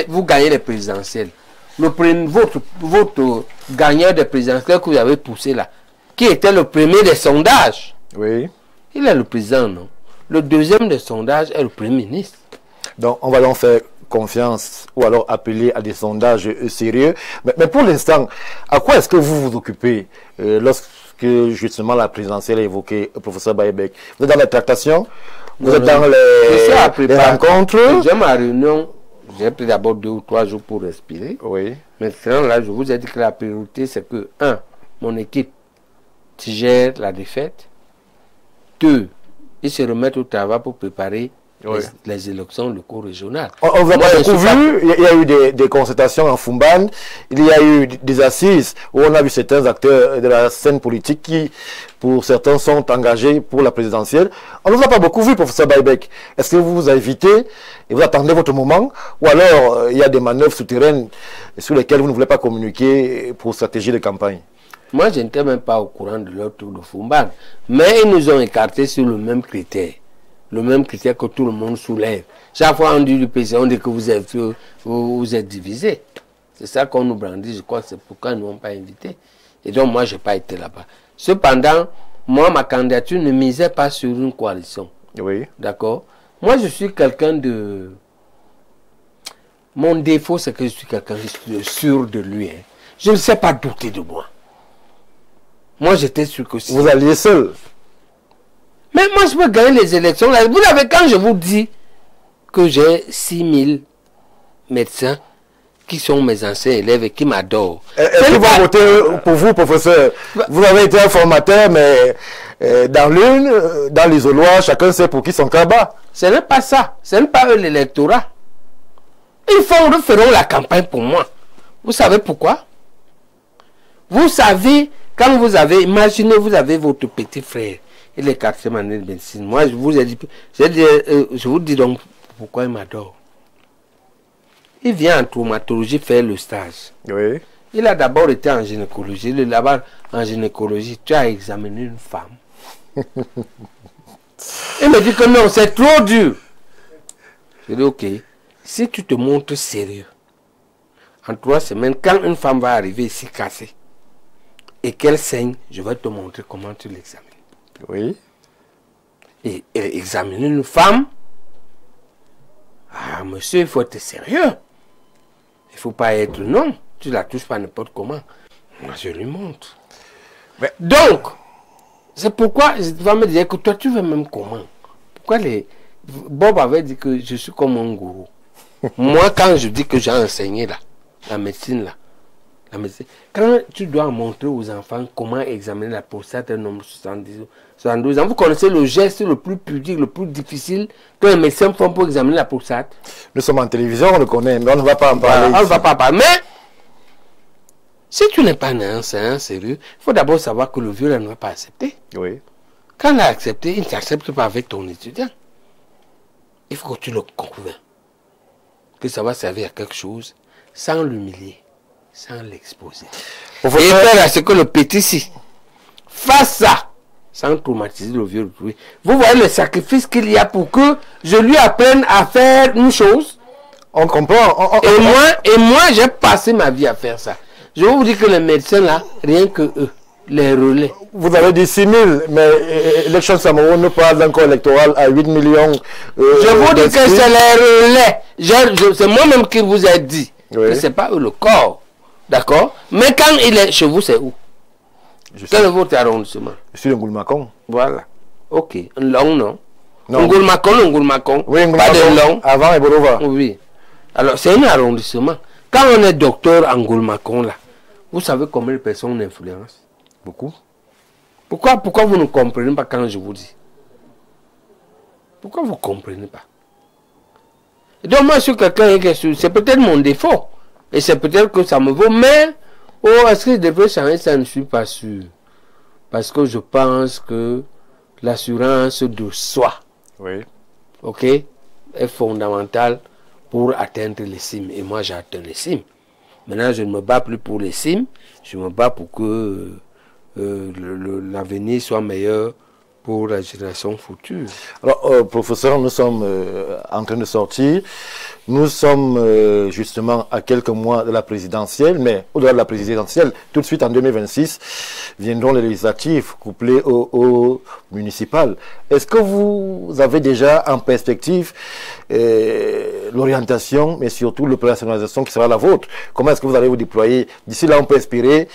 vous gagnez les présidentielles, votre gagneur des présidentielles que vous avez poussé là, qui était le premier des sondages, oui. Il est le président, non? Le deuxième des sondages est le premier ministre. Donc, on va donc faire confiance ou alors appeler à des sondages sérieux. Mais pour l'instant, à quoi est-ce que vous vous occupez lorsque justement la présidentielle est évoquée, professeur Baïbek? Vous êtes dans les tractations? Vous êtes dans les rencontres? J'ai ma réunion, j'ai pris d'abord 2 ou 3 jours pour respirer. Oui. Maintenant, là, je vous ai dit que la priorité, c'est que, 1, mon équipe gère la défaite. 2, ils se remettent au travail pour préparer les élections locaux régionales. On vous a beaucoup vu, il y a eu des consultations en Fumban, il y a eu des assises où on a vu certains acteurs de la scène politique qui, pour certains, sont engagés pour la présidentielle. On ne vous a pas beaucoup vu, professeur Baïbek. Est-ce que vous vous invitez et vous attendez votre moment, ou alors il y a des manœuvres souterraines sur lesquelles vous ne voulez pas communiquer pour stratégie de campagne? Moi, je n'étais même pas au courant de leur tour de Fumban, mais ils nous ont écartés sur le même critère. Le même critère que tout le monde soulève. Chaque fois on dit du PC, on dit que vous êtes divisés. C'est ça qu'on nous brandit, je crois que c'est pourquoi ils ne m'ont pas invité. Et donc moi, je n'ai pas été là-bas. Cependant, moi, ma candidature ne misait pas sur une coalition. Oui. D'accord? Moi, je suis quelqu'un de... Mon défaut, c'est que je suis quelqu'un de sûr de lui. Hein. Je ne sais pas douter de moi. Moi, j'étais sûr que si... Vous alliez seul? Mais moi, je peux gagner les élections. Vous savez, quand je vous dis que j'ai 6000 médecins qui sont mes anciens élèves et qui m'adorent. Est-ce qu'ils vont voter pour vous, professeur? Vous avez été un formateur, mais dans l'isoloir, chacun sait pour qui son cabas. Ce n'est pas ça. Ce n'est pas eux l'électorat. Ils feront la campagne pour moi. Vous savez pourquoi? Vous savez, quand vous avez, imaginez, vous avez votre petit frère. Il est quatrième année de médecine. Moi, je vous ai dit, je vous dis donc pourquoi il m'adore. Il vient en traumatologie faire le stage. Oui. Il a d'abord été en gynécologie. Là-bas, en gynécologie, tu as examiné une femme. Il me dit que non, c'est trop dur. Je dis, ok, si tu te montres sérieux, En 3 semaines, quand une femme va arriver ici cassée et qu'elle saigne, je vais te montrer comment tu l'examines. Oui. Et examiner une femme, ah monsieur, il faut être sérieux. Il ne faut pas être non. Tu la touches pas n'importe comment. Moi, je lui montre. Mais, donc, c'est pourquoi tu vas me dire que toi, tu veux même comment. Pourquoi Bob avait dit que je suis comme un gourou. Moi, quand je dis que j'ai enseigné là, la médecine, quand tu dois montrer aux enfants comment examiner la prostate d'un homme de 72 ans, vous connaissez le geste le plus pudique, le plus difficile que les médecins font pour examiner la prostate. Nous sommes en télévision, on le connaît, mais on ne va pas en parler. On ne va pas en parler. Mais, si tu n'es pas un sérieux, il faut d'abord savoir que le vieux ne va pas accepter. Oui. Quand il a accepté, il ne t'accepte pas avec ton étudiant. Il faut que tu le convainques que ça va servir à quelque chose sans l'humilier, sans l'exposer. Et faire à ce que le petit-ci fasse ça sans traumatiser le vieux. Vous voyez le sacrifice qu'il y a pour que je lui apprenne à faire une chose. On comprend. Et moi, j'ai passé ma vie à faire ça. Je vais vous dire que les médecins là, rien que eux, les relais. Vous avez dit 6 000, mais l'élection Cameroun ne parle d'un corps électoral à 8 millions. Je vous dis que c'est les relais. C'est moi-même qui vous ai dit que ce n'est pas eux le corps. D'accord? Mais quand il est chez vous, c'est où? Quel est votre arrondissement? Je suis de Ngoulmakong. Voilà. Ok. Un long, non? Non. Ngoulmakong. Oui, pas de long. Avant Ebolova. Oui. Alors, c'est un arrondissement. Quand on est docteur en Ngoulmakong, là, vous savez combien de personnes influencent? Beaucoup. Pourquoi vous ne comprenez pas quand je vous dis? Pourquoi vous ne comprenez pas? Et donc, moi, je suis quelqu'un qui c'est peut-être mon défaut. Et c'est peut-être que ça me vaut, mais est-ce que je devrais changer? Ça, ne suis pas sûr. Parce que je pense que l'assurance de soi, ok, est fondamentale pour atteindre les cimes. Et moi, j'ai atteint les cimes. Maintenant, je ne me bats plus pour les cimes. Je me bats pour que l'avenir soit meilleur pour la génération future. Alors, professeur, nous sommes en train de sortir. Nous sommes justement à quelques mois de la présidentielle, mais au-delà de la présidentielle, tout de suite en 2026, viendront les législatives couplées aux municipales. Est-ce que vous avez déjà en perspective l'orientation, mais surtout l'opérationnalisation qui sera la vôtre? Comment est-ce que vous allez vous déployer? D'ici là, on peut espérer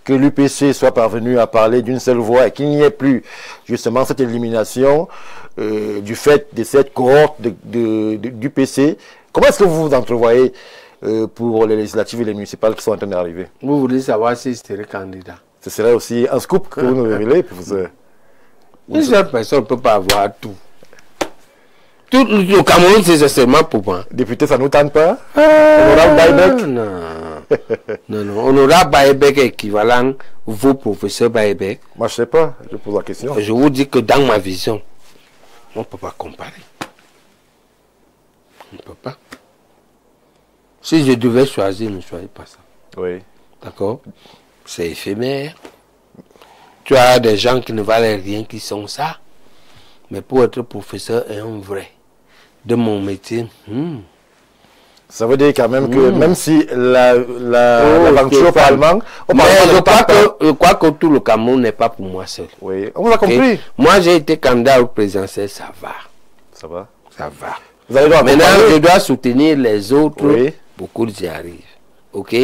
que l'UPC soit parvenu à parler d'une seule voix et qu'il n'y ait plus justement cette élimination du fait de cette cohorte du PC. Comment est-ce que vous vous entrevoyez pour les législatives et les municipales qui sont en train d'arriver? Vous voulez savoir si je serai candidat? Ce serait aussi un scoop que vous nous révélez, professeur. Une seule personne ne peut pas avoir tout. Tout le Cameroun, c'est seulement pour moi. Député, ça ne nous tente pas? Honorable Baïbek? Non. Honorable Baïbek est équivalent, vous, professeur Baïbek. Moi, je ne sais pas. Je pose la question. Je vous dis que dans ma vision, on ne peut pas comparer. On ne peut pas. Si je devais choisir, ne choisis pas ça. Oui. D'accord? C'est éphémère. Tu as des gens qui ne valent rien, qui sont ça. Mais pour être professeur et un vrai de mon métier, ça veut dire quand même que même si l'aventure au Parlement... Je crois que tout le Cameroun n'est pas pour moi seul. Oui, on vous a compris. Moi, j'ai été candidat au présidentiel, ça va. Ça va? Ça va. Vous allez maintenant, je dois soutenir les autres. Oui. Beaucoup y arrivent. Ok?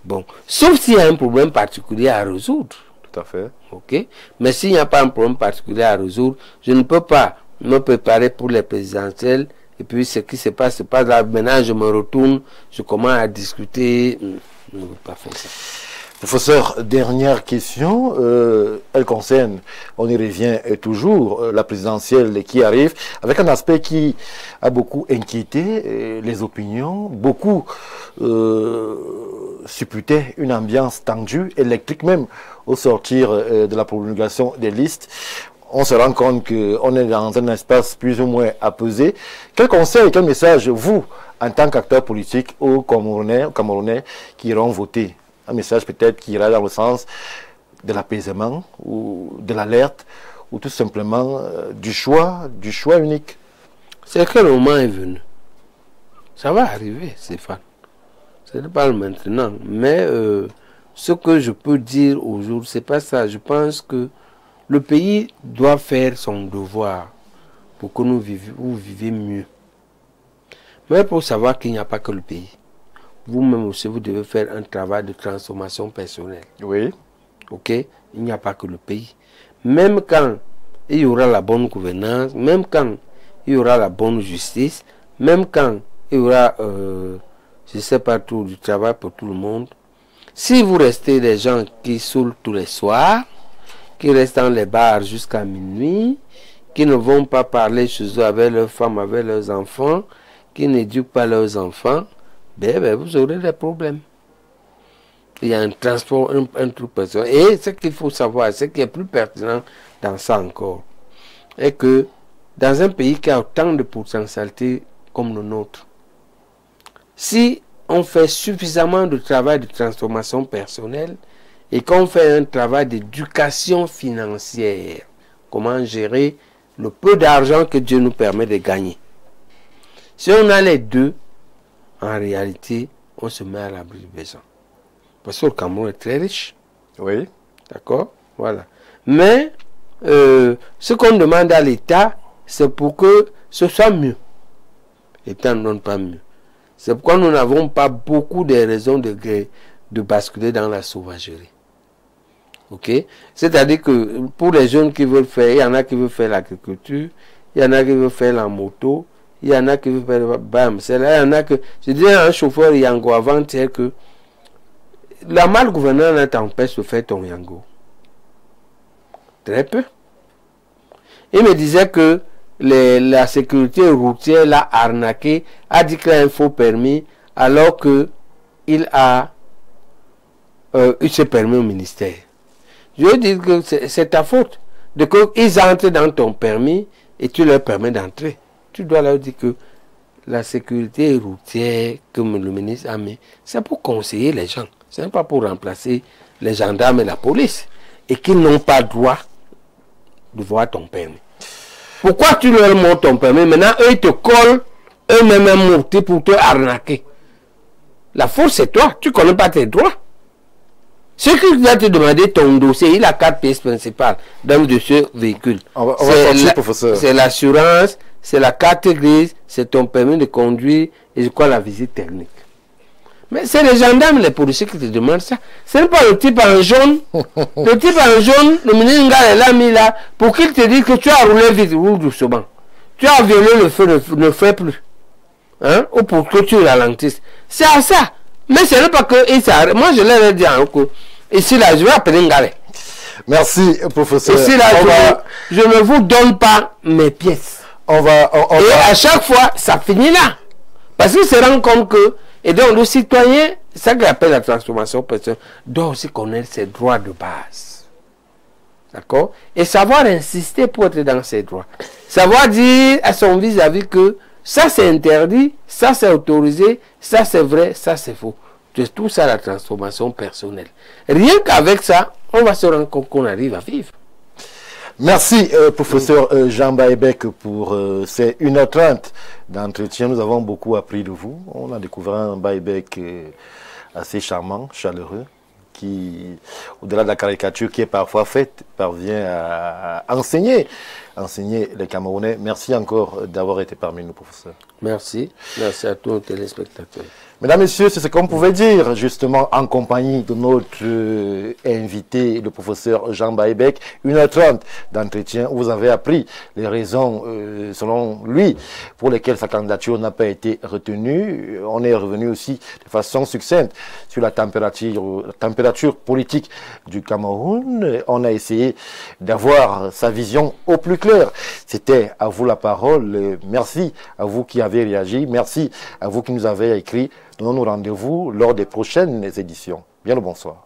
Bon. Sauf s'il y a un problème particulier à résoudre. Tout à fait. Ok? Mais s'il n'y a pas un problème particulier à résoudre, je ne peux pas me préparer pour les présidentielles. Et puis ce qui se passe là. Maintenant, je me retourne, je commence à discuter. Je ne veux pas faire ça. Professeur, dernière question, elle concerne, on y revient toujours, la présidentielle qui arrive, avec un aspect qui a beaucoup inquiété les opinions, beaucoup supputaient une ambiance tendue, électrique même, au sortir de la prolongation des listes. On se rend compte qu'on est dans un espace plus ou moins apaisé. Quel conseil, quel message, vous, en tant qu'acteur politique, aux Camerounais qui iront voter? Un message peut-être qui ira dans le sens de l'apaisement ou de l'alerte ou tout simplement du choix unique. C'est que le moment est venu. Ça va arriver, Stéphane. Ce n'est pas le maintenant. Mais ce que je peux dire aujourd'hui, c'est pas ça. Je pense que le pays doit faire son devoir pour que vous viviez mieux. Mais pour savoir qu'il n'y a pas que le pays. Vous-même aussi, vous devez faire un travail de transformation personnelle. Oui. Ok? Il n'y a pas que le pays. Même quand il y aura la bonne gouvernance, même quand il y aura la bonne justice, même quand il y aura, je ne sais pas tout, du travail pour tout le monde, si vous restez des gens qui saoulent tous les soirs, qui restent dans les bars jusqu'à minuit, qui ne vont pas parler chez eux avec leurs femmes, avec leurs enfants, qui n'éduquent pas leurs enfants, ben, vous aurez des problèmes. Il y a un transport, un truc personnel. Et ce qu'il faut savoir, ce qui est plus pertinent dans ça encore, est que dans un pays qui a autant de potentialités comme le nôtre, si on fait suffisamment de travail de transformation personnelle et qu'on fait un travail d'éducation financière, comment gérer le peu d'argent que Dieu nous permet de gagner. Si on a les deux, en réalité, on se met à l'abri du besoin. Parce que le Cameroun est très riche. Oui. D'accord? Voilà. Mais ce qu'on demande à l'État, c'est pour que ce soit mieux. L'État ne donne pas mieux. C'est pourquoi nous n'avons pas beaucoup de raisons de basculer dans la sauvagerie. Ok? C'est-à-dire que pour les jeunes qui veulent faire, il y en a qui veulent faire l'agriculture, il y en a qui veulent faire la moto, il y en a qui veulent faire bam. C'est là, il y en a que. Je dis à un chauffeur Yango avant-hier que la malgouvernance t'empêche de faire ton Yango. Très peu. Il me disait que la sécurité routière l'a arnaqué, a dit qu'il a un faux permis, alors que il a eu ce permis au ministère. Je veux dire que c'est ta faute. De qu'ils entrent dans ton permis et tu leur permets d'entrer. Tu dois leur dire que la sécurité routière que le ministre a mis, c'est pour conseiller les gens. Ce n'est pas pour remplacer les gendarmes et la police. Et qu'ils n'ont pas droit de voir ton permis. Pourquoi tu leur montres ton permis? Maintenant, eux, ils te collent eux-mêmes un mortier pour te arnaquer. La faute, c'est toi. Tu ne connais pas tes droits. Ce qui va te demander ton dossier, il a 4 pièces principales dans de ce véhicule. C'est l'assurance, c'est la carte grise, c'est ton permis de conduire et je crois la visite technique. Mais c'est les gendarmes, les policiers qui te demandent ça. Ce n'est pas le type en jaune. Le type en jaune, le ministre Ngal l'a mis là pour qu'il te dise que tu as roulé vite, roule doucement. Tu as violé le feu, ne fais plus. Hein? Ou pour que tu ralentisses. C'est à ça. Mais ce n'est pas que il s'arrête. Moi, je leur ai dit encore. Ici, là, je vais appeler Ngalé. Merci, professeur. Ici, là, je ne vous donne pas mes pièces. Et à chaque fois, ça finit là. Parce qu'il se rend compte que, et donc le citoyen, ça qu'on appelle la transformation personnelle, doit aussi connaître ses droits de base. D'accord? Et savoir insister pour être dans ses droits. Savoir dire à son vis-à-vis que ça c'est interdit, ça c'est autorisé, ça c'est vrai, ça c'est faux. C'est tout ça la transformation personnelle. Rien qu'avec ça, on va se rendre compte qu'on arrive à vivre. Merci, professeur Jean Baïbek, pour ces 1h30 d'entretien. Nous avons beaucoup appris de vous. On a découvert un Baïbek assez charmant, chaleureux, qui, au-delà de la caricature qui est parfois faite, parvient à enseigner les Camerounais. Merci encore d'avoir été parmi nous, professeur. Merci. Merci à tous nos téléspectateurs. Mesdames, Messieurs, c'est ce qu'on pouvait dire, justement, en compagnie de notre invité, le professeur Jean Baïbek. 1h30 d'entretien où vous avez appris les raisons, selon lui, pour lesquelles sa candidature n'a pas été retenue. On est revenu aussi de façon succincte sur la température politique du Cameroun. On a essayé d'avoir sa vision au plus clair. C'était à vous la parole. Merci à vous qui avez réagi. Merci à vous qui nous avez écrit. Donnons-nous rendez-vous lors des prochaines éditions. Bien le bonsoir.